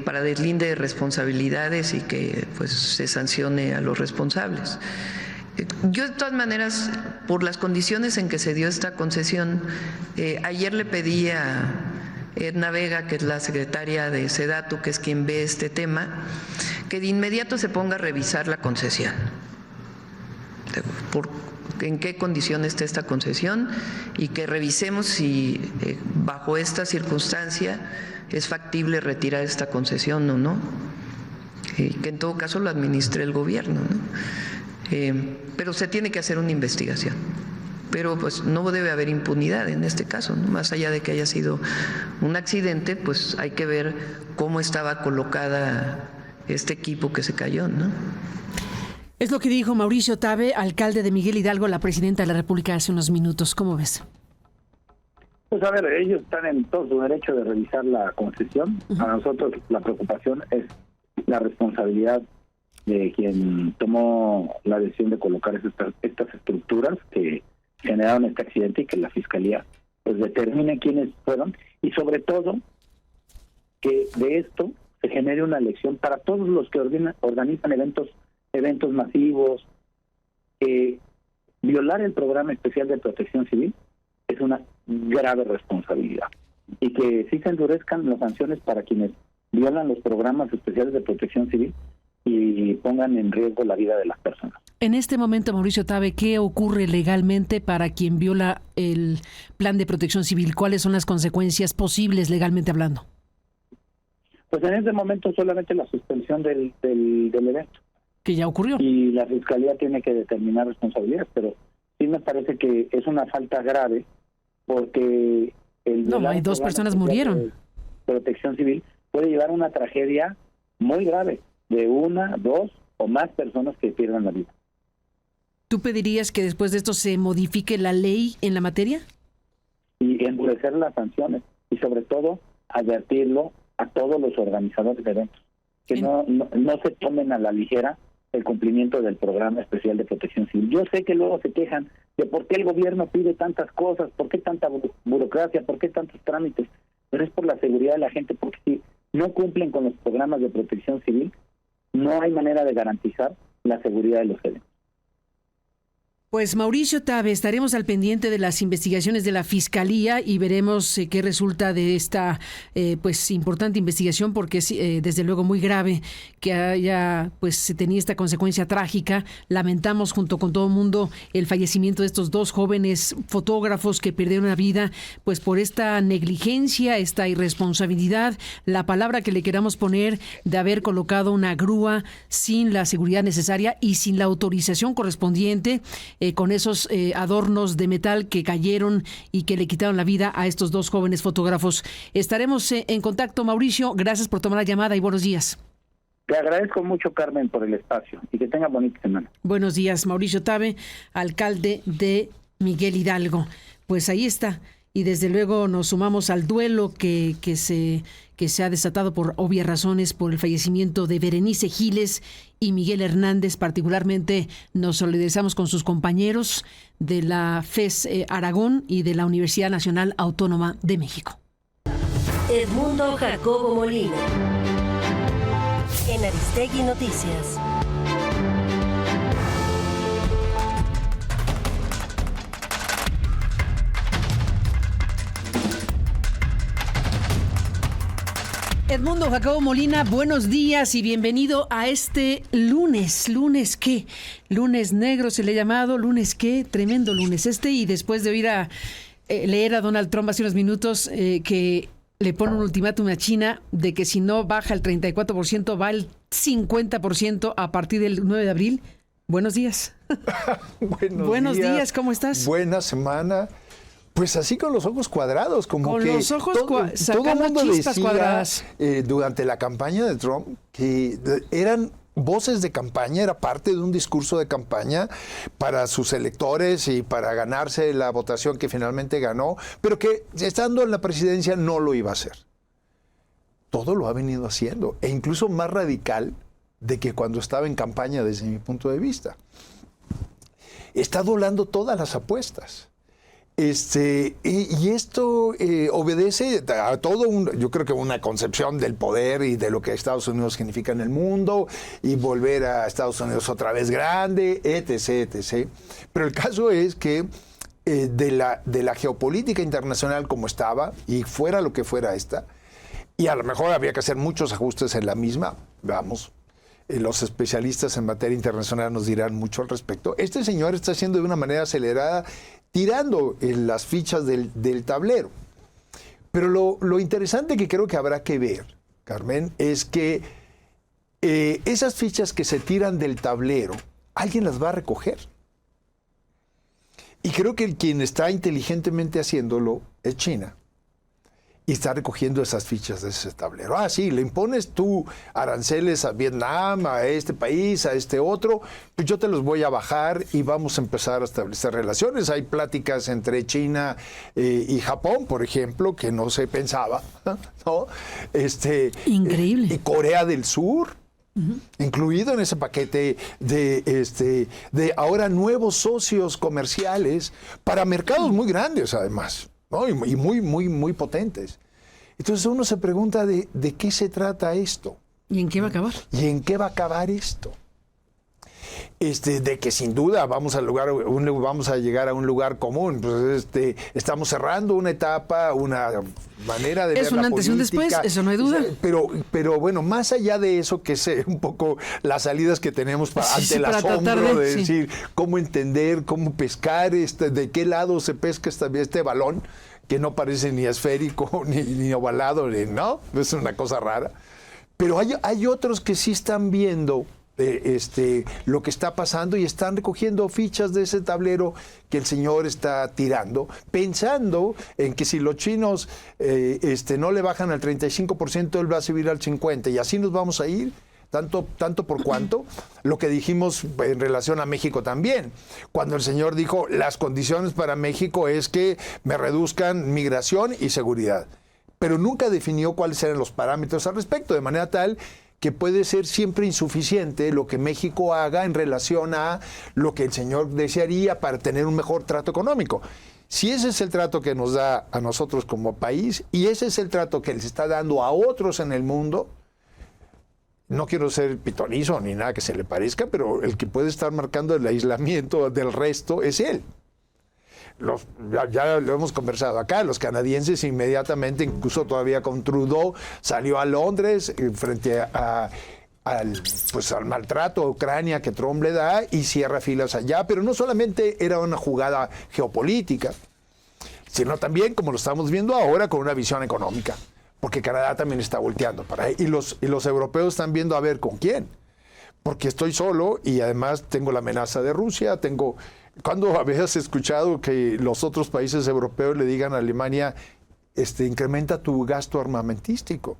para deslinde de responsabilidades y que pues se sancione a los responsables. Yo de todas maneras, por las condiciones en que se dio esta concesión, ayer le pedí a Edna Vega, que es la secretaria de Sedatu, que es quien ve este tema, que de inmediato se ponga a revisar la concesión. En qué condición está esta concesión y que revisemos si bajo esta circunstancia es factible retirar esta concesión o no. Que en todo caso lo administre el gobierno, ¿no? Pero se tiene que hacer una investigación. Pero pues no debe haber impunidad en este caso, ¿no? Más allá de que haya sido un accidente, pues hay que ver cómo estaba colocada este equipo que se cayó, ¿no? Es lo que dijo Mauricio Tabe, alcalde de Miguel Hidalgo, la presidenta de la República, hace unos minutos. ¿Cómo ves? Pues a ver, ellos están en todo su derecho de revisar la concesión. Uh-huh. A nosotros la preocupación es la responsabilidad de quien tomó la decisión de colocar estas estructuras que generaron este accidente y que la Fiscalía pues determine quiénes fueron, y sobre todo que de esto se genere una lección para todos los que organizan eventos masivos. Violar el programa especial de protección civil es una grave responsabilidad, y que sí se endurezcan las sanciones para quienes violan los programas especiales de protección civil y pongan en riesgo la vida de las personas. En este momento, Mauricio Tabe, ¿qué ocurre legalmente para quien viola el plan de protección civil? ¿Cuáles son las consecuencias posibles legalmente hablando? Pues en este momento solamente la suspensión del evento. Que ya ocurrió. Y la Fiscalía tiene que determinar responsabilidades, pero sí me parece que es una falta grave porque hay 2 personas murieron. Protección civil puede llevar a una tragedia muy grave de 1, 2 o más personas que pierdan la vida. ¿Tú pedirías que después de esto se modifique la ley en la materia? Y endurecer las sanciones y sobre todo advertirlo a todos los organizadores de eventos, que no se tomen a la ligera el cumplimiento del programa especial de protección civil. Yo sé que luego se quejan de por qué el gobierno pide tantas cosas, por qué tanta burocracia, por qué tantos trámites, pero es por la seguridad de la gente, porque si no cumplen con los programas de protección civil, no hay manera de garantizar la seguridad de los eventos. Pues Mauricio Tabe, estaremos al pendiente de las investigaciones de la Fiscalía y veremos qué resulta de esta pues importante investigación, porque es desde luego muy grave que haya pues tenido esta consecuencia trágica. Lamentamos junto con todo el mundo el fallecimiento de estos 2 jóvenes fotógrafos que perdieron la vida pues por esta negligencia, esta irresponsabilidad, la palabra que le queramos poner de haber colocado una grúa sin la seguridad necesaria y sin la autorización correspondiente. Con esos adornos de metal que cayeron y que le quitaron la vida a estos 2 jóvenes fotógrafos. Estaremos en contacto, Mauricio. Gracias por tomar la llamada y buenos días. Te agradezco mucho, Carmen, por el espacio y que tenga bonita semana. Buenos días, Mauricio Tabe, alcalde de Miguel Hidalgo. Pues ahí está. Y desde luego nos sumamos al duelo que se ha desatado por obvias razones por el fallecimiento de Berenice Giles y Miguel Hernández. Particularmente nos solidarizamos con sus compañeros de la FES Aragón y de la Universidad Nacional Autónoma de México. Edmundo Jacobo Molina, en Aristegui Noticias. Edmundo Jacobo Molina, buenos días y bienvenido a este lunes. ¿Lunes qué? Lunes negro se le ha llamado, lunes qué, tremendo lunes y después de oír leer a Donald Trump hace unos minutos que le pone un ultimátum a China de que si no baja el 34% va el 50% a partir del 9 de abril. Buenos días. Buenos días, ¿cómo estás? Buena semana. Pues así con los ojos cuadrados, como con que los ojos todo el mundo chispas decía cuadradas. Durante la campaña de Trump que eran voces de campaña, era parte de un discurso de campaña para sus electores y para ganarse la votación que finalmente ganó, pero que estando en la presidencia no lo iba a hacer. Todo lo ha venido haciendo, e incluso más radical de que cuando estaba en campaña desde mi punto de vista. Está doblando todas las apuestas. Y esto obedece a yo creo que una concepción del poder y de lo que Estados Unidos significa en el mundo y volver a Estados Unidos otra vez grande, etc., etc. Pero el caso es que de la geopolítica internacional como estaba, y fuera lo que fuera esta, y a lo mejor habría que hacer muchos ajustes en la misma, vamos, los especialistas en materia internacional nos dirán mucho al respecto. Este señor está haciendo de una manera acelerada, tirando las fichas del tablero. Pero lo interesante que creo que habrá que ver, Carmen, es que esas fichas que se tiran del tablero, alguien las va a recoger. Y creo que quien está inteligentemente haciéndolo es China. Y está recogiendo esas fichas de ese tablero. Ah, sí, le impones tú aranceles a Vietnam, a este país, a este otro, pues yo te los voy a bajar y vamos a empezar a establecer relaciones. Hay pláticas entre China y Japón, por ejemplo, que no se pensaba, ¿no? Increíble. Y Corea del Sur, incluido en ese paquete de ahora nuevos socios comerciales para mercados muy grandes, además, ¿no? Y muy potentes. Entonces uno se pregunta de qué se trata esto. ¿Y en qué va a acabar? ¿Y en qué va a acabar esto? De que sin duda vamos a llegar a un lugar común. Pues estamos cerrando una etapa, una manera de ver Es un la antes y un política. después, eso no hay duda. Pero bueno, más allá de eso, que es un poco las salidas que tenemos ante el para asombro tratar de sí. decir cómo entender, cómo pescar, de qué lado se pesca este balón, que no parece ni esférico, ni ovalado, ¿no? Es una cosa rara. Pero hay otros que sí están viendo lo que está pasando y están recogiendo fichas de ese tablero que el señor está tirando, pensando en que si los chinos no le bajan al 35%, él va a subir al 50%, y así nos vamos a ir. Tanto por cuanto, lo que dijimos en relación a México también, cuando el señor dijo, las condiciones para México es que me reduzcan migración y seguridad, pero nunca definió cuáles eran los parámetros al respecto, de manera tal que puede ser siempre insuficiente lo que México haga en relación a lo que el señor desearía para tener un mejor trato económico. Si ese es el trato que nos da a nosotros como país y ese es el trato que les está dando a otros en el mundo, no quiero ser pitonizo ni nada que se le parezca, pero el que puede estar marcando el aislamiento del resto es él. Ya lo hemos conversado acá, los canadienses inmediatamente, incluso todavía con Trudeau, salió a Londres frente al maltrato a Ucrania que Trump le da y cierra filas allá, pero no solamente era una jugada geopolítica, sino también, como lo estamos viendo ahora, con una visión económica, porque Canadá también está volteando para ahí, y los europeos están viendo a ver con quién, porque estoy solo y además tengo la amenaza de Rusia, ¿Cuándo habías escuchado que los otros países europeos le digan a Alemania, incrementa tu gasto armamentístico?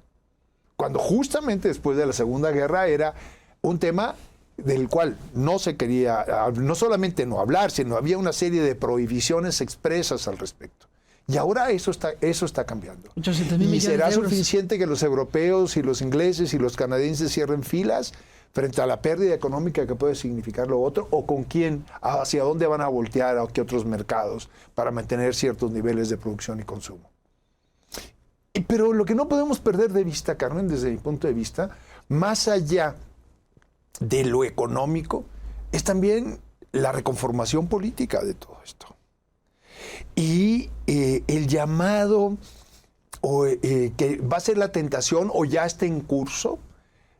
Cuando justamente después de la Segunda Guerra era un tema del cual no se quería, no solamente no hablar, sino había una serie de prohibiciones expresas al respecto. Y ahora eso está cambiando. ¿Y será suficiente que los europeos y los ingleses y los canadienses cierren filas frente a la pérdida económica que puede significar lo otro? ¿O con quién, hacia dónde van a voltear, a qué otros mercados para mantener ciertos niveles de producción y consumo? Pero lo que no podemos perder de vista, Carmen, desde mi punto de vista, más allá de lo económico, es también la reconformación política de todo esto. Y el llamado, que va a ser la tentación, o ya está en curso,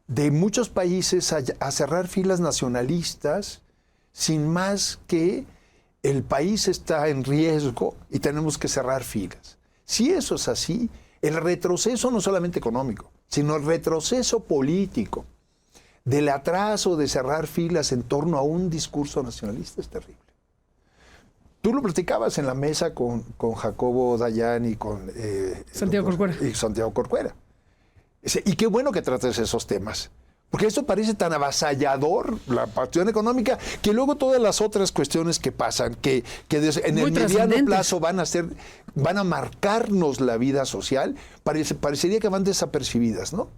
de muchos países a cerrar filas nacionalistas, sin más que el país está en riesgo y tenemos que cerrar filas. Si eso es así, el retroceso no solamente económico, sino el retroceso político del atraso de cerrar filas en torno a un discurso nacionalista es terrible. Tú lo platicabas en la mesa con Jacobo Dayan y con Santiago Corcuera. Y qué bueno que trates esos temas, porque esto parece tan avasallador, la cuestión económica, que luego todas las otras cuestiones que pasan, que en el mediano plazo van a marcarnos la vida social, parecería que van desapercibidas, ¿no?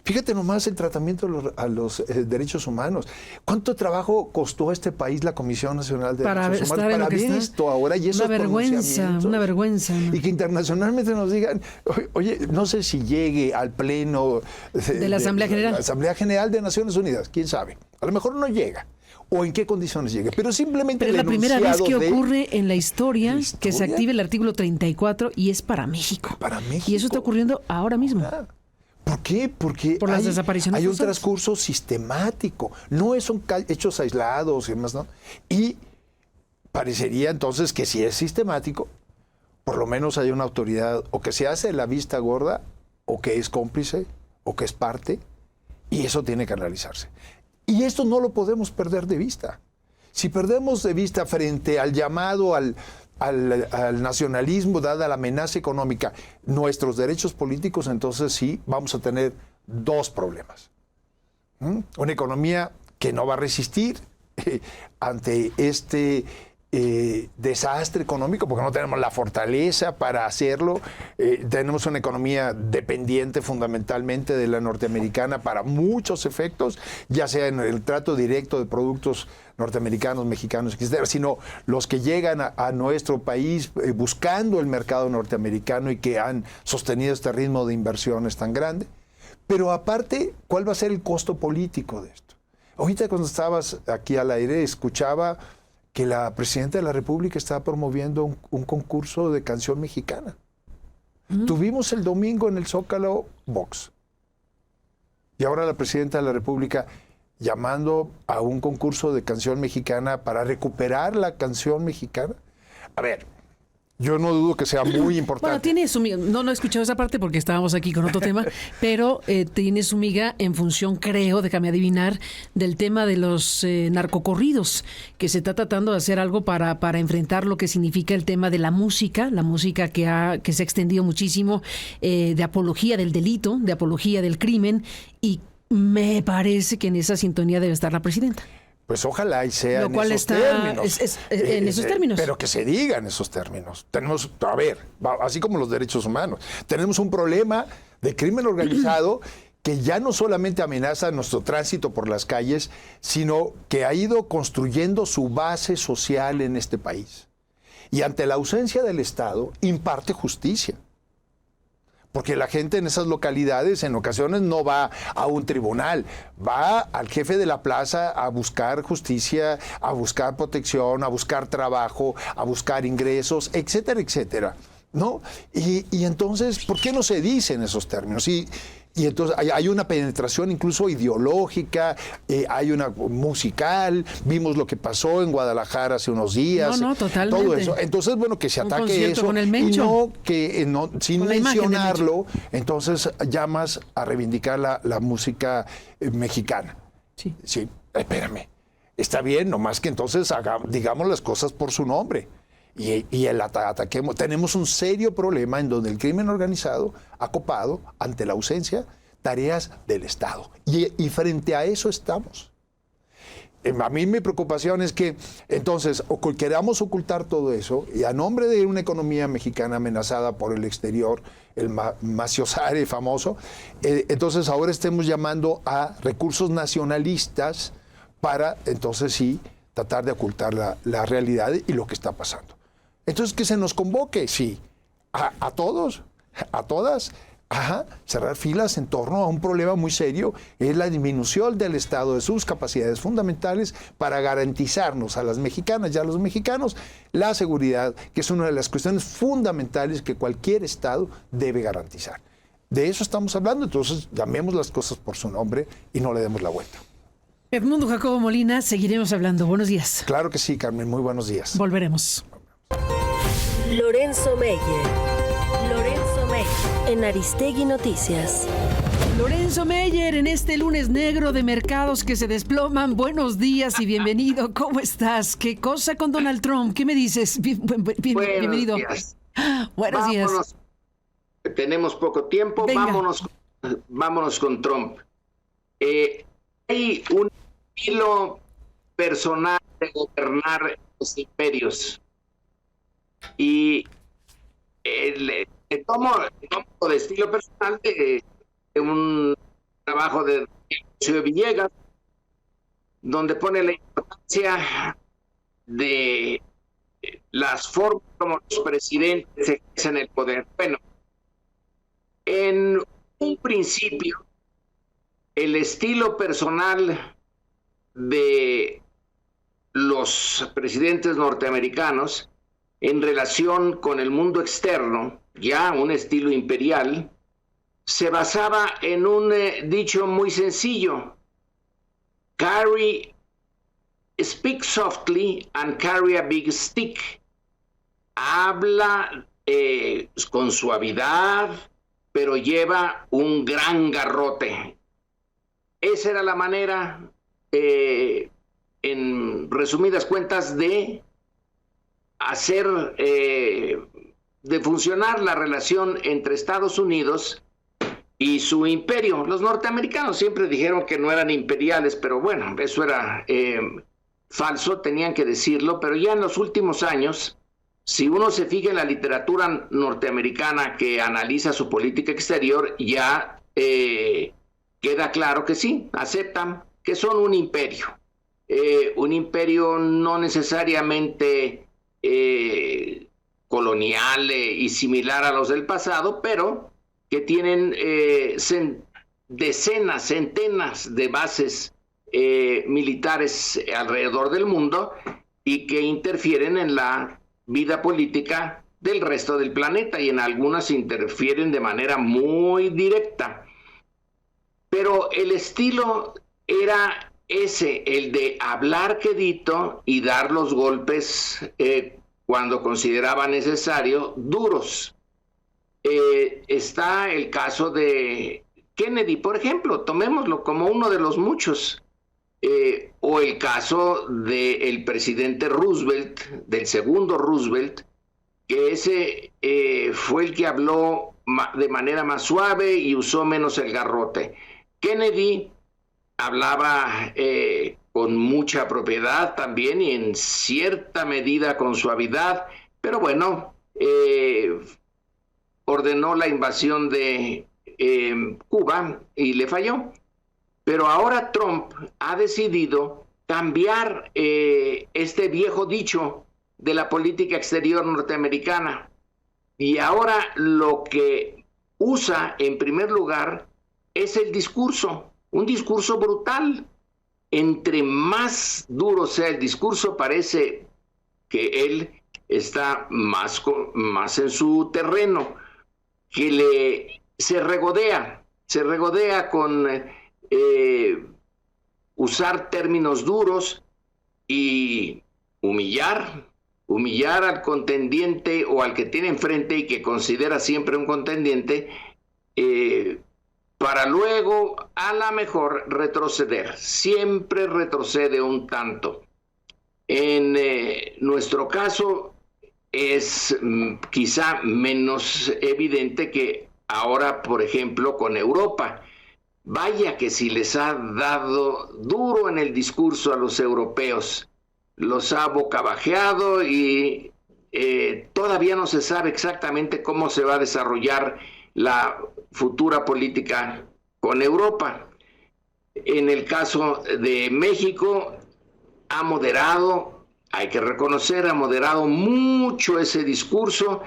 Fíjate nomás el tratamiento a los derechos humanos. ¿Cuánto trabajo costó a este país la Comisión Nacional de Derechos Humanos para ver esto ahora y esos pronunciamientos? Una vergüenza. ¿No? Y que internacionalmente nos digan, oye, no sé si llegue al pleno de la Asamblea General. La Asamblea General de Naciones Unidas, quién sabe. A lo mejor no llega. O en qué condiciones llegue. Pero simplemente es la primera vez que ocurre en la historia que se active el artículo 34 y es para México. Para México. Y eso está ocurriendo ahora mismo. ¿Por qué? Porque por las desapariciones hay un transcurso sistemático, no son hechos aislados y demás, ¿no? Y parecería entonces que si es sistemático, por lo menos hay una autoridad o que se hace la vista gorda, o que es cómplice, o que es parte, y eso tiene que analizarse. Y esto no lo podemos perder de vista. Si perdemos de vista frente al llamado al nacionalismo, dada la amenaza económica, nuestros derechos políticos, entonces sí vamos a tener dos problemas. Una economía que no va a resistir ante este desastre económico, porque no tenemos la fortaleza para hacerlo. Tenemos una economía dependiente fundamentalmente de la norteamericana para muchos efectos, ya sea en el trato directo de productos norteamericanos, mexicanos, etcétera, sino los que llegan a nuestro país buscando el mercado norteamericano y que han sostenido este ritmo de inversiones tan grande. Pero aparte, ¿cuál va a ser el costo político de esto? Ahorita cuando estabas aquí al aire escuchaba que la presidenta de la República está promoviendo un concurso de canción mexicana. Tuvimos el domingo en el Zócalo Vox. Y ahora la presidenta de la República llamando a un concurso de canción mexicana para recuperar la canción mexicana. A ver, yo no dudo que sea muy importante. Bueno, tiene su miga. No he escuchado esa parte porque estábamos aquí con otro tema, pero tiene su miga en función, creo, déjame adivinar, del tema de los narcocorridos, que se está tratando de hacer algo para enfrentar lo que significa el tema de la música que se ha extendido muchísimo, de apología del delito, de apología del crimen, y me parece que en esa sintonía debe estar la presidenta. Pues ojalá y sea lo cual en esos está términos. En esos términos. Pero que se diga en esos términos. Tenemos, a ver, así como los derechos humanos, tenemos un problema de crimen organizado que ya no solamente amenaza nuestro tránsito por las calles, sino que ha ido construyendo su base social en este país. Y ante la ausencia del Estado, imparte justicia. Porque la gente en esas localidades en ocasiones no va a un tribunal, va al jefe de la plaza a buscar justicia, a buscar protección, a buscar trabajo, a buscar ingresos, etcétera, etcétera, ¿no? Y entonces, ¿por qué no se dicen esos términos? Y entonces hay una penetración incluso ideológica, hay una musical, vimos lo que pasó en Guadalajara hace unos días. No, totalmente. Todo eso. Entonces, bueno, que se ataque eso con el Mencho. y no que sin con mencionarlo, entonces llamas a reivindicar la música mexicana. Sí. Sí, espérame. Está bien, nomás que entonces digamos las cosas por su nombre. Y el ataquemos. Tenemos un serio problema en donde el crimen organizado ha copado, ante la ausencia, tareas del Estado. Y frente a eso estamos. A mí mi preocupación es que entonces queramos ocultar todo eso y a nombre de una economía mexicana amenazada por el exterior, el maciosare famoso, entonces ahora estemos llamando a recursos nacionalistas para entonces sí tratar de ocultar la realidad y lo que está pasando. Entonces, que se nos convoque, sí, a todos, a todas, cerrar filas en torno a un problema muy serio, es la disminución del Estado de sus capacidades fundamentales para garantizarnos a las mexicanas y a los mexicanos la seguridad, que es una de las cuestiones fundamentales que cualquier Estado debe garantizar. De eso estamos hablando, entonces llamemos las cosas por su nombre y no le demos la vuelta. Edmundo Jacobo Molina, seguiremos hablando. Buenos días. Claro que sí, Carmen, muy buenos días. Volveremos. Lorenzo Meyer. En Aristegui Noticias. Lorenzo Meyer, en este lunes negro de mercados que se desploman. Buenos días y bienvenido. ¿Cómo estás? ¿Qué cosa con Donald Trump? ¿Qué me dices? Bienvenido. Días. Buenos días. Tenemos poco tiempo. Vámonos con Trump. Hay un estilo personal de gobernar los imperios. Y tomo de estilo personal de un trabajo de Villegas, donde pone la importancia de las formas como los presidentes ejercen el poder. Bueno, en un principio, el estilo personal de los presidentes norteamericanos en relación con el mundo externo, ya un estilo imperial, se basaba en un dicho muy sencillo: speak softly and carry a big stick. Habla con suavidad, pero lleva un gran garrote. Esa era la manera, en resumidas cuentas, de hacer de funcionar la relación entre Estados Unidos y su imperio. Los norteamericanos siempre dijeron que no eran imperiales, pero bueno, eso era falso, tenían que decirlo. Pero ya en los últimos años, si uno se fija en la literatura norteamericana que analiza su política exterior, ya queda claro que sí, aceptan que son un imperio no necesariamente colonial y similar a los del pasado, pero que tienen decenas, centenas de bases militares alrededor del mundo y que interfieren en la vida política del resto del planeta y en algunas interfieren de manera muy directa. Pero el estilo era ese, el de hablar quedito y dar los golpes cuando consideraba necesario, duros. Está el caso de Kennedy, por ejemplo, tomémoslo como uno de los muchos. O el caso del presidente Roosevelt, del segundo Roosevelt, que ese fue el que habló de manera más suave y usó menos el garrote. Kennedy hablaba con mucha propiedad también y en cierta medida con suavidad, pero bueno, ordenó la invasión de Cuba y le falló. Pero ahora Trump ha decidido cambiar este viejo dicho de la política exterior norteamericana. Y ahora lo que usa en primer lugar es el discurso, un discurso brutal. Entre más duro sea el discurso, parece que él está más en su terreno, que se regodea con usar términos duros y humillar al contendiente o al que tiene enfrente y que considera siempre un contendiente, para luego a lo mejor retroceder. Siempre retrocede un tanto. En nuestro caso es quizá menos evidente que ahora, por ejemplo, con Europa. Vaya que si les ha dado duro en el discurso a los europeos, los ha bocabajeado y todavía no se sabe exactamente cómo se va a desarrollar la futura política con Europa. En el caso de México, ha moderado, hay que reconocer, ha moderado mucho ese discurso,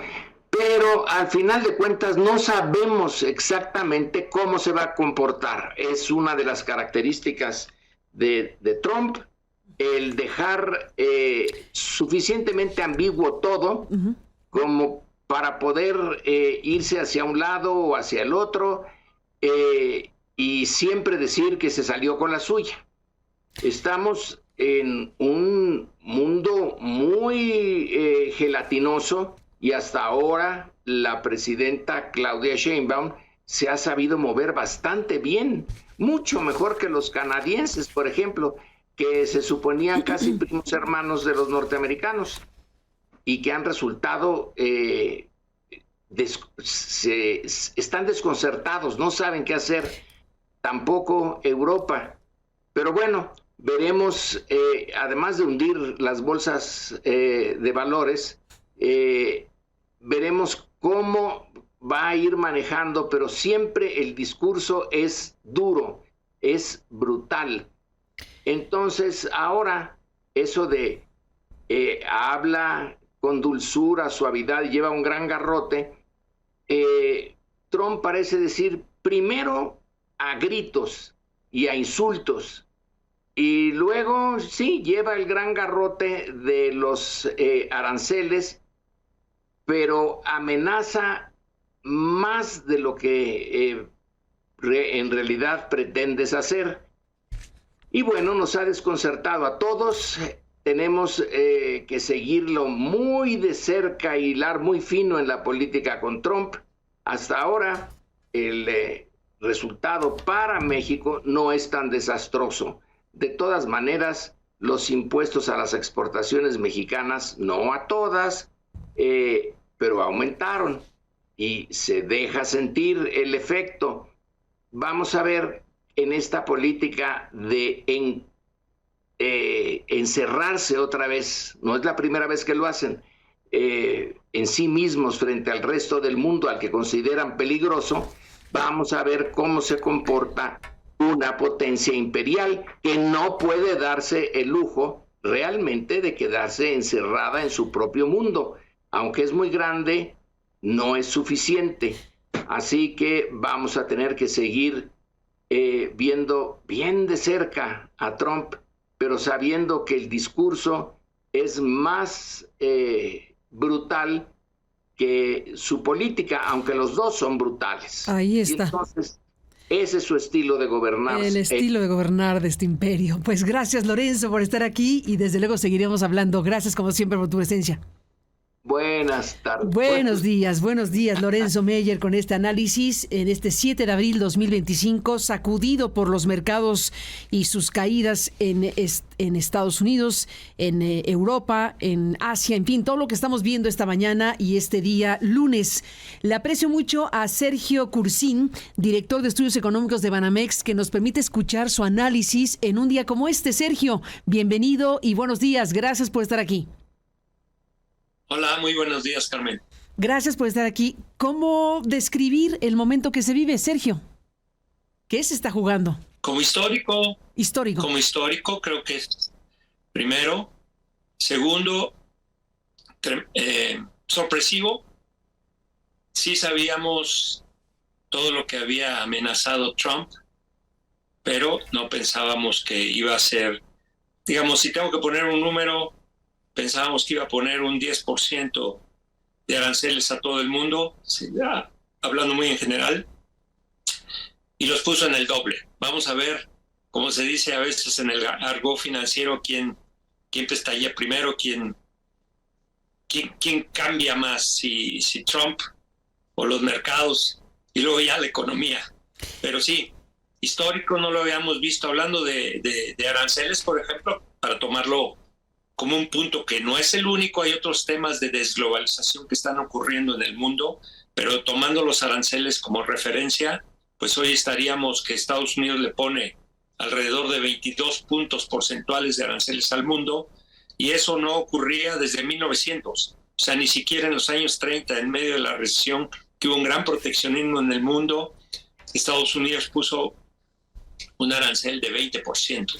pero al final de cuentas no sabemos exactamente cómo se va a comportar. Es una de las características de Trump, el dejar suficientemente ambiguo todo, como para poder irse hacia un lado o hacia el otro, y siempre decir que se salió con la suya. Estamos en un mundo muy gelatinoso, y hasta ahora la presidenta Claudia Sheinbaum se ha sabido mover bastante bien, mucho mejor que los canadienses, por ejemplo, que se suponían casi primos hermanos de los norteamericanos y que han resultado, están desconcertados, no saben qué hacer, tampoco Europa. Pero bueno, veremos, además de hundir las bolsas de valores, veremos cómo va a ir manejando, pero siempre el discurso es duro, es brutal. Entonces, ahora, eso de habla con dulzura, suavidad, lleva un gran garrote, Trump parece decir primero a gritos y a insultos, y luego, sí, lleva el gran garrote de los aranceles, pero amenaza más de lo que en realidad pretendes hacer. Y bueno, nos ha desconcertado a todos. Tenemos que seguirlo muy de cerca y hilar muy fino en la política con Trump. Hasta ahora, el resultado para México no es tan desastroso. De todas maneras, los impuestos a las exportaciones mexicanas, no a todas, pero aumentaron y se deja sentir el efecto. Vamos a ver en esta política de encerrarse otra vez, no es la primera vez que lo hacen, en sí mismos frente al resto del mundo al que consideran peligroso. Vamos a ver cómo se comporta una potencia imperial que no puede darse el lujo realmente de quedarse encerrada en su propio mundo. Aunque es muy grande, no es suficiente. Así que vamos a tener que seguir viendo bien de cerca a Trump, pero sabiendo que el discurso es más brutal que su política, aunque los dos son brutales. Ahí está. Y entonces, ese es su estilo de gobernar. El estilo de gobernar de este imperio. Pues gracias, Lorenzo, por estar aquí y desde luego seguiremos hablando. Gracias, como siempre, por tu presencia. Buenas tardes. Buenos días, Lorenzo Meyer, con este análisis en este 7 de abril 2025, sacudido por los mercados y sus caídas en Estados Unidos, en Europa, en Asia, en fin, todo lo que estamos viendo esta mañana y este día lunes. Le aprecio mucho a Sergio Cursín, director de Estudios Económicos de Banamex, que nos permite escuchar su análisis en un día como este. Sergio, bienvenido y buenos días. Gracias por estar aquí. Hola, muy buenos días, Carmen. Gracias por estar aquí. ¿Cómo describir el momento que se vive, Sergio? ¿Qué se está jugando? Como histórico. Histórico. Como histórico, creo que es primero. Segundo, sorpresivo. Sí sabíamos todo lo que había amenazado Trump, pero no pensábamos que iba a ser, digamos, si tengo que poner un número, pensábamos que iba a poner un 10% de aranceles a todo el mundo, hablando muy en general, y los puso en el doble. Vamos a ver, como se dice a veces en el argot financiero, quién pestañea primero, quién cambia más, si Trump o los mercados, y luego ya la economía. Pero sí, histórico, no lo habíamos visto. Hablando de aranceles, por ejemplo, para tomarlo como un punto que no es el único, hay otros temas de desglobalización que están ocurriendo en el mundo, pero tomando los aranceles como referencia, pues hoy estaríamos que Estados Unidos le pone alrededor de 22 puntos porcentuales de aranceles al mundo, y eso no ocurría desde 1900, o sea, ni siquiera en los años 30, en medio de la recesión, que hubo un gran proteccionismo en el mundo, Estados Unidos puso un arancel de 20%.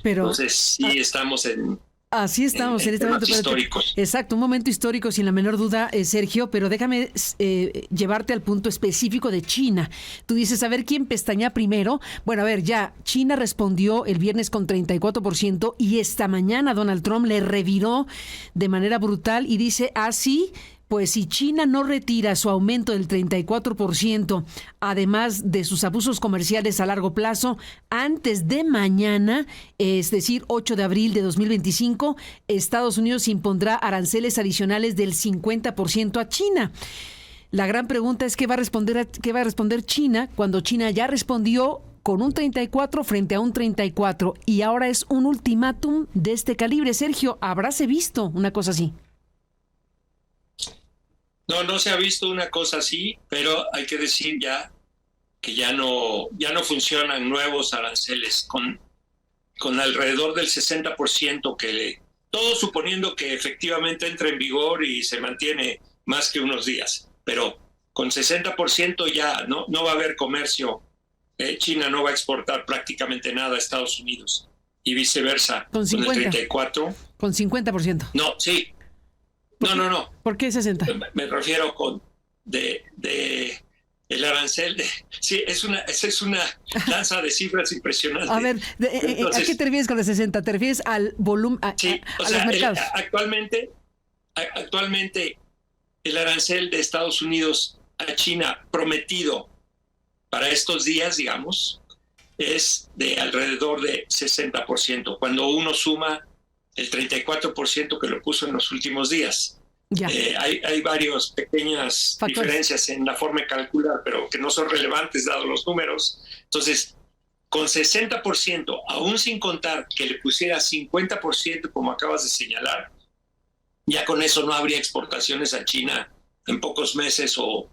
Pero, entonces sí estamos en... Así estamos en este momento. Históricos. Exacto, un momento histórico sin la menor duda, Sergio, pero déjame llevarte al punto específico de China. Tú dices, a ver, ¿quién pestañea primero? Bueno, a ver, ya, China respondió el viernes con 34% y esta mañana Donald Trump le reviró de manera brutal y dice, así... Pues si China no retira su aumento del 34%, además de sus abusos comerciales a largo plazo, antes de mañana, es decir, 8 de abril de 2025, Estados Unidos impondrá aranceles adicionales del 50% a China. La gran pregunta es qué va a responder China cuando China ya respondió con un 34 frente a un 34 y ahora es un ultimátum de este calibre. Sergio, ¿habráse visto una cosa así? No se ha visto una cosa así, pero hay que decir ya que ya no funcionan nuevos aranceles con alrededor del 60% todo suponiendo que efectivamente entre en vigor y se mantiene más que unos días, pero con 60% ya no va a haber comercio. China no va a exportar prácticamente nada a Estados Unidos y viceversa. Con 50. Con el 34. Con 50%. No, sí. No. ¿Por qué 60? Me refiero de el arancel. Sí, esa es una danza de cifras impresionante. A ver, entonces, ¿a qué te refieres con el 60? ¿Te refieres al volumen, a los mercados? Actualmente, el arancel de Estados Unidos a China prometido para estos días, digamos, es de alrededor de 60%, cuando uno suma el 34% que lo puso en los últimos días. Hay varias pequeñas diferencias en la forma de calcular, pero que no son relevantes dados los números. Entonces, con 60%, aún sin contar que le pusiera 50%, como acabas de señalar, ya con eso no habría exportaciones a China en pocos meses o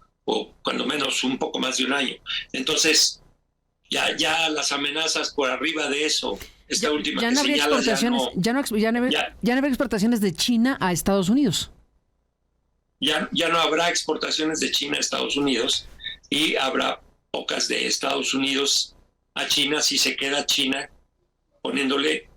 cuando menos un poco más de un año. Entonces, ya las amenazas por arriba de eso, última ya no habría exportaciones, ya no habría exportaciones de China a Estados Unidos. Ya no habrá exportaciones de China a Estados Unidos y habrá pocas de Estados Unidos a China si se queda China poniéndole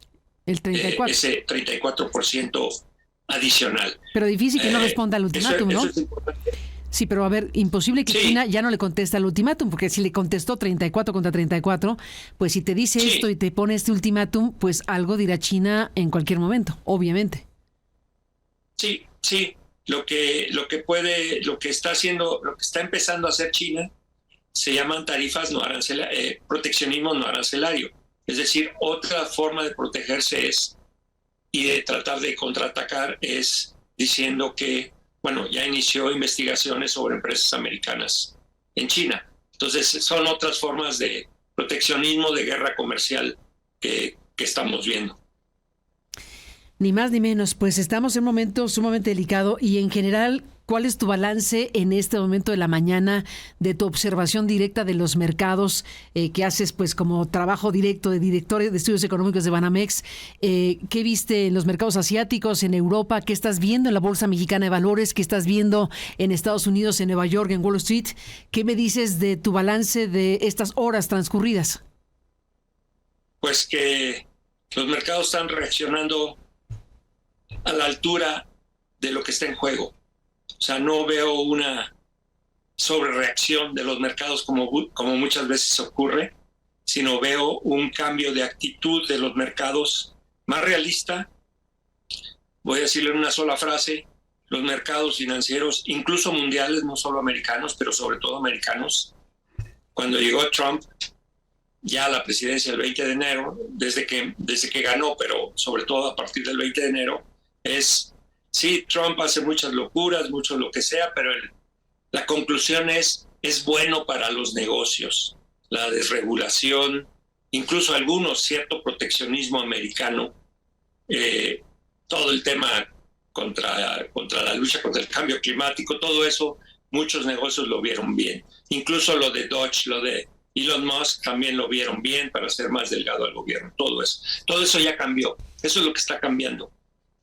el 34. Ese 34% adicional. Pero difícil que no responda al ultimátum, ¿no? Eso es importante. Sí, pero a ver, imposible que China ya no le conteste al ultimátum, porque si le contestó 34 contra 34, pues si te dice esto y te pone este ultimátum, pues algo dirá China en cualquier momento, obviamente. Sí. lo que está empezando a hacer China se llaman tarifas no arancelarias, proteccionismo no arancelario. Es decir, otra forma de protegerse y de tratar de contraatacar es diciendo que, bueno, ya inició investigaciones sobre empresas americanas en China. Entonces, son otras formas de proteccionismo, de guerra comercial que estamos viendo. Ni más ni menos, pues estamos en un momento sumamente delicado y en general, ¿cuál es tu balance en este momento de la mañana de tu observación directa de los mercados que haces pues como trabajo directo de director de estudios económicos de Banamex? ¿Qué viste en los mercados asiáticos, en Europa? ¿Qué estás viendo en la Bolsa Mexicana de Valores? ¿Qué estás viendo en Estados Unidos, en Nueva York, en Wall Street? ¿Qué me dices de tu balance de estas horas transcurridas? Pues que los mercados están reaccionando a la altura de lo que está en juego. O sea, no veo una sobrereacción de los mercados como muchas veces ocurre, sino veo un cambio de actitud de los mercados más realista. Voy a decirlo en una sola frase: los mercados financieros, incluso mundiales, no solo americanos, pero sobre todo americanos, cuando llegó Trump ya a la presidencia el 20 de enero, desde que ganó, pero sobre todo a partir del 20 de enero, sí, Trump hace muchas locuras, mucho lo que sea, pero la conclusión es bueno para los negocios. La desregulación, incluso cierto proteccionismo americano, todo el tema contra la lucha contra el cambio climático, todo eso, muchos negocios lo vieron bien. Incluso lo de Dodge, lo de Elon Musk también lo vieron bien para hacer más delgado al gobierno. Todo eso ya cambió. Eso es lo que está cambiando.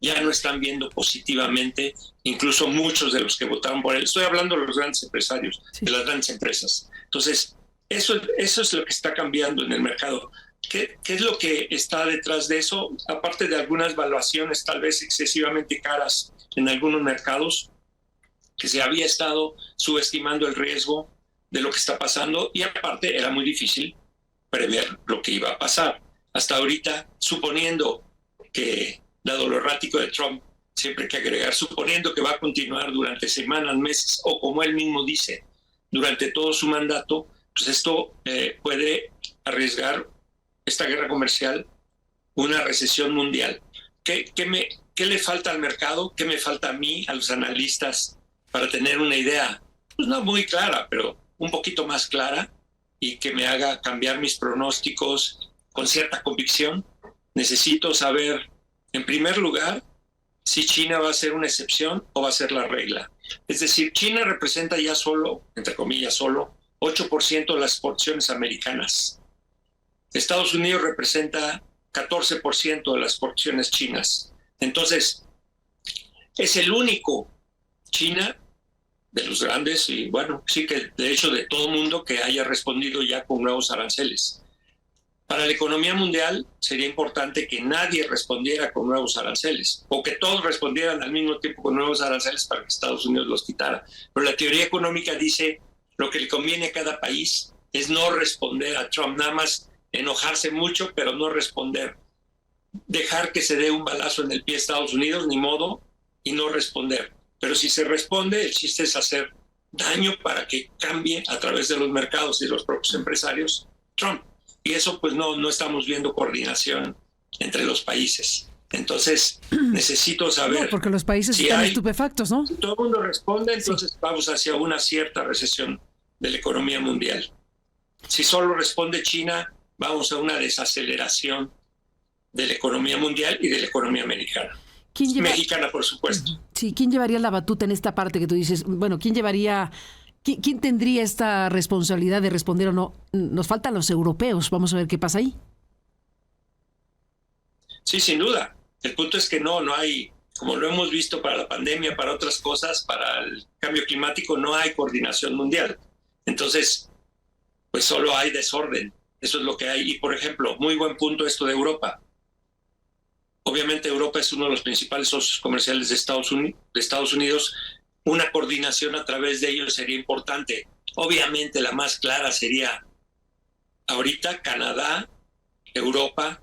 Ya no están viendo positivamente, incluso muchos de los que votaron por él. Estoy hablando de los grandes empresarios, sí, de las grandes empresas. Entonces, eso es lo que está cambiando en el mercado. ¿Qué es lo que está detrás de eso? Aparte de algunas valuaciones tal vez excesivamente caras en algunos mercados, que se había estado subestimando el riesgo de lo que está pasando, y aparte era muy difícil prever lo que iba a pasar. Hasta ahorita, suponiendo que, dado lo errático de Trump, siempre hay que agregar, suponiendo que va a continuar durante semanas, meses, o como él mismo dice, durante todo su mandato, pues esto puede arriesgar esta guerra comercial, una recesión mundial. ¿Qué le falta al mercado? ¿Qué me falta a mí, a los analistas, para tener una idea, pues no muy clara, pero un poquito más clara, y que me haga cambiar mis pronósticos con cierta convicción? Necesito saber, en primer lugar, si China va a ser una excepción o va a ser la regla. Es decir, China representa ya solo, entre comillas solo, 8% de las exportaciones americanas. Estados Unidos representa 14% de las exportaciones chinas. Entonces, es el único China de los grandes, y bueno, sí que de hecho de todo el mundo, que haya respondido ya con nuevos aranceles. Para la economía mundial sería importante que nadie respondiera con nuevos aranceles, o que todos respondieran al mismo tiempo con nuevos aranceles para que Estados Unidos los quitara. Pero la teoría económica dice lo que le conviene a cada país es no responder a Trump, nada más enojarse mucho, pero no responder. Dejar que se dé un balazo en el pie a Estados Unidos, ni modo, y no responder. Pero si se responde, el chiste es hacer daño para que cambie a través de los mercados y los propios empresarios Trump. Y eso pues no estamos viendo coordinación entre los países. Entonces necesito saber... No, porque los países si están estupefactos, ¿no? Si todo el mundo responde, entonces vamos hacia una cierta recesión de la economía mundial. Si solo responde China, vamos a una desaceleración de la economía mundial y de la economía americana. Mexicana, por supuesto. Sí, ¿quién llevaría la batuta en esta parte que tú dices? Bueno, ¿quién tendría esta responsabilidad de responder o no? Nos faltan los europeos, vamos a ver qué pasa ahí. Sí, sin duda. El punto es que no hay, como lo hemos visto para la pandemia, para otras cosas, para el cambio climático, no hay coordinación mundial. Entonces, pues solo hay desorden. Eso es lo que hay. Y, por ejemplo, muy buen punto esto de Europa. Obviamente Europa es uno de los principales socios comerciales de Estados Unidos. Una coordinación a través de ellos sería importante. Obviamente la más clara sería ahorita Canadá, Europa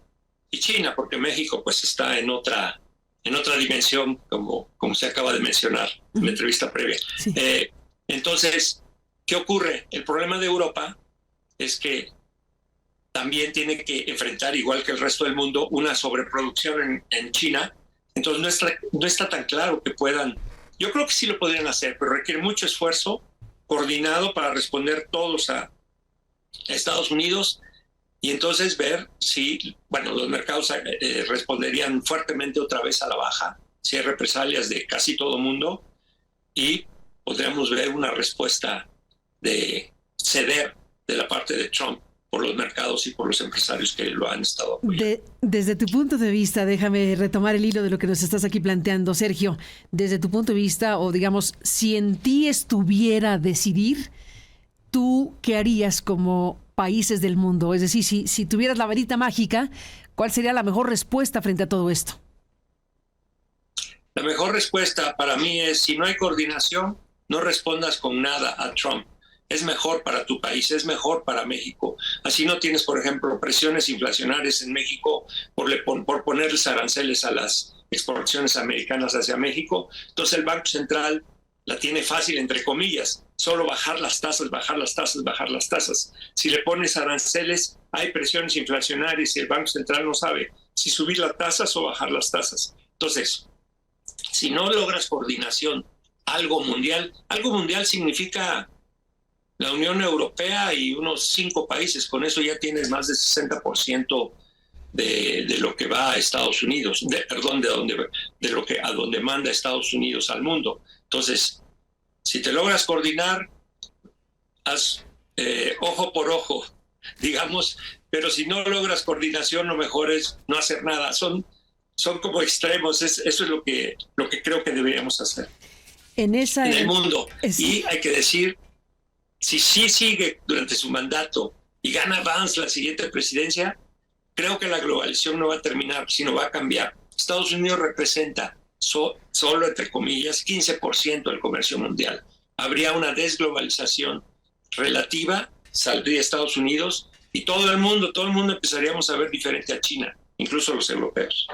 y China, porque México pues está en otra en otra dimensión, como se acaba de mencionar en la entrevista previa. Sí. Entonces, ¿qué ocurre? El problema de Europa es que también tiene que enfrentar, igual que el resto del mundo, una sobreproducción en China. Entonces no está tan claro que puedan. Yo creo que sí lo podrían hacer, pero requiere mucho esfuerzo coordinado para responder todos a Estados Unidos y entonces ver si, los mercados responderían fuertemente otra vez a la baja, si hay represalias de casi todo el mundo, y podríamos ver una respuesta de ceder de la parte de Trump por los mercados y por los empresarios que lo han estado apoyando. Desde tu punto de vista, déjame retomar el hilo de lo que nos estás aquí planteando, Sergio. Desde tu punto de vista, o digamos, si en ti estuviera a decidir, ¿tú qué harías como países del mundo? Es decir, si tuvieras la varita mágica, ¿cuál sería la mejor respuesta frente a todo esto? La mejor respuesta para mí es, si no hay coordinación, no respondas con nada a Trump. Es mejor para tu país, es mejor para México. Así no tienes, por ejemplo, presiones inflacionarias en México por ponerles aranceles a las exportaciones americanas hacia México. Entonces el Banco Central la tiene fácil, entre comillas, solo bajar las tasas, bajar las tasas, bajar las tasas. Si le pones aranceles, hay presiones inflacionarias y el Banco Central no sabe si subir las tasas o bajar las tasas. Entonces, si no logras coordinación, algo mundial significa la Unión Europea y unos 5 países. Con eso ya tienes más del 60% de lo que va a Estados Unidos, a donde manda Estados Unidos al mundo. Entonces, si te logras coordinar, haz ojo por ojo, digamos, pero si no logras coordinación, lo mejor es no hacer nada. Son como extremos, eso es lo que creo que deberíamos hacer en el mundo. Y hay que decir, si sí sigue durante su mandato y gana Vance la siguiente presidencia, creo que la globalización no va a terminar, sino va a cambiar. Estados Unidos representa solo, entre comillas, 15% del comercio mundial. Habría una desglobalización relativa, saldría Estados Unidos y todo el mundo empezaríamos a ver diferente a China, incluso los europeos.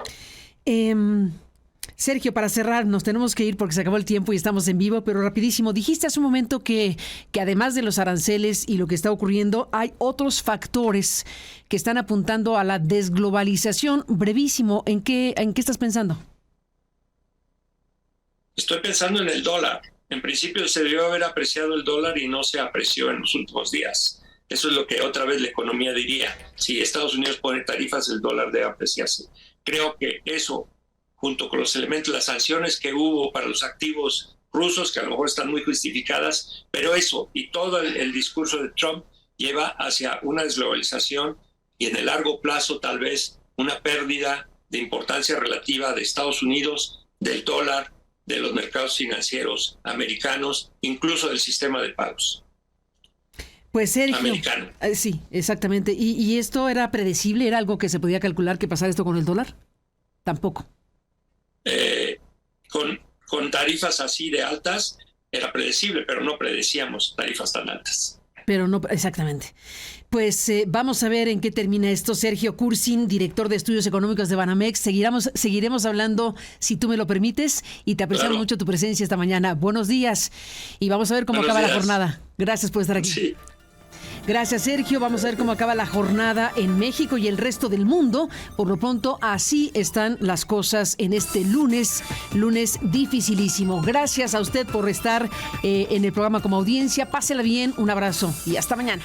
Sergio, para cerrar, nos tenemos que ir porque se acabó el tiempo y estamos en vivo, pero rapidísimo, dijiste hace un momento que además de los aranceles y lo que está ocurriendo, hay otros factores que están apuntando a la desglobalización. Brevísimo, ¿en qué estás pensando? Estoy pensando en el dólar. En principio se debió haber apreciado el dólar y no se apreció en los últimos días. Eso es lo que otra vez la economía diría. Si Estados Unidos pone tarifas, el dólar debe apreciarse. Creo que eso, junto con los elementos, las sanciones que hubo para los activos rusos, que a lo mejor están muy justificadas, pero eso y todo el discurso de Trump lleva hacia una desglobalización y en el largo plazo tal vez una pérdida de importancia relativa de Estados Unidos, del dólar, de los mercados financieros americanos, incluso del sistema de pagos. Pues Sergio, americano. Sí, exactamente. ¿Y esto era predecible? ¿Era algo que se podía calcular que pasara esto con el dólar? Tampoco. Con tarifas así de altas era predecible, pero no predecíamos tarifas tan altas. Pero no, exactamente. Pues vamos a ver en qué termina esto. Sergio Cursin, director de Estudios Económicos de Banamex. Seguiremos hablando, si tú me lo permites, y te apreciamos mucho tu presencia esta mañana. Buenos días. Y vamos a ver cómo acaba la jornada. Gracias por estar aquí. Sí. Gracias, Sergio. Vamos a ver cómo acaba la jornada en México y el resto del mundo. Por lo pronto, así están las cosas en este lunes dificilísimo. Gracias a usted por estar en el programa como audiencia. Pásela bien, un abrazo y hasta mañana.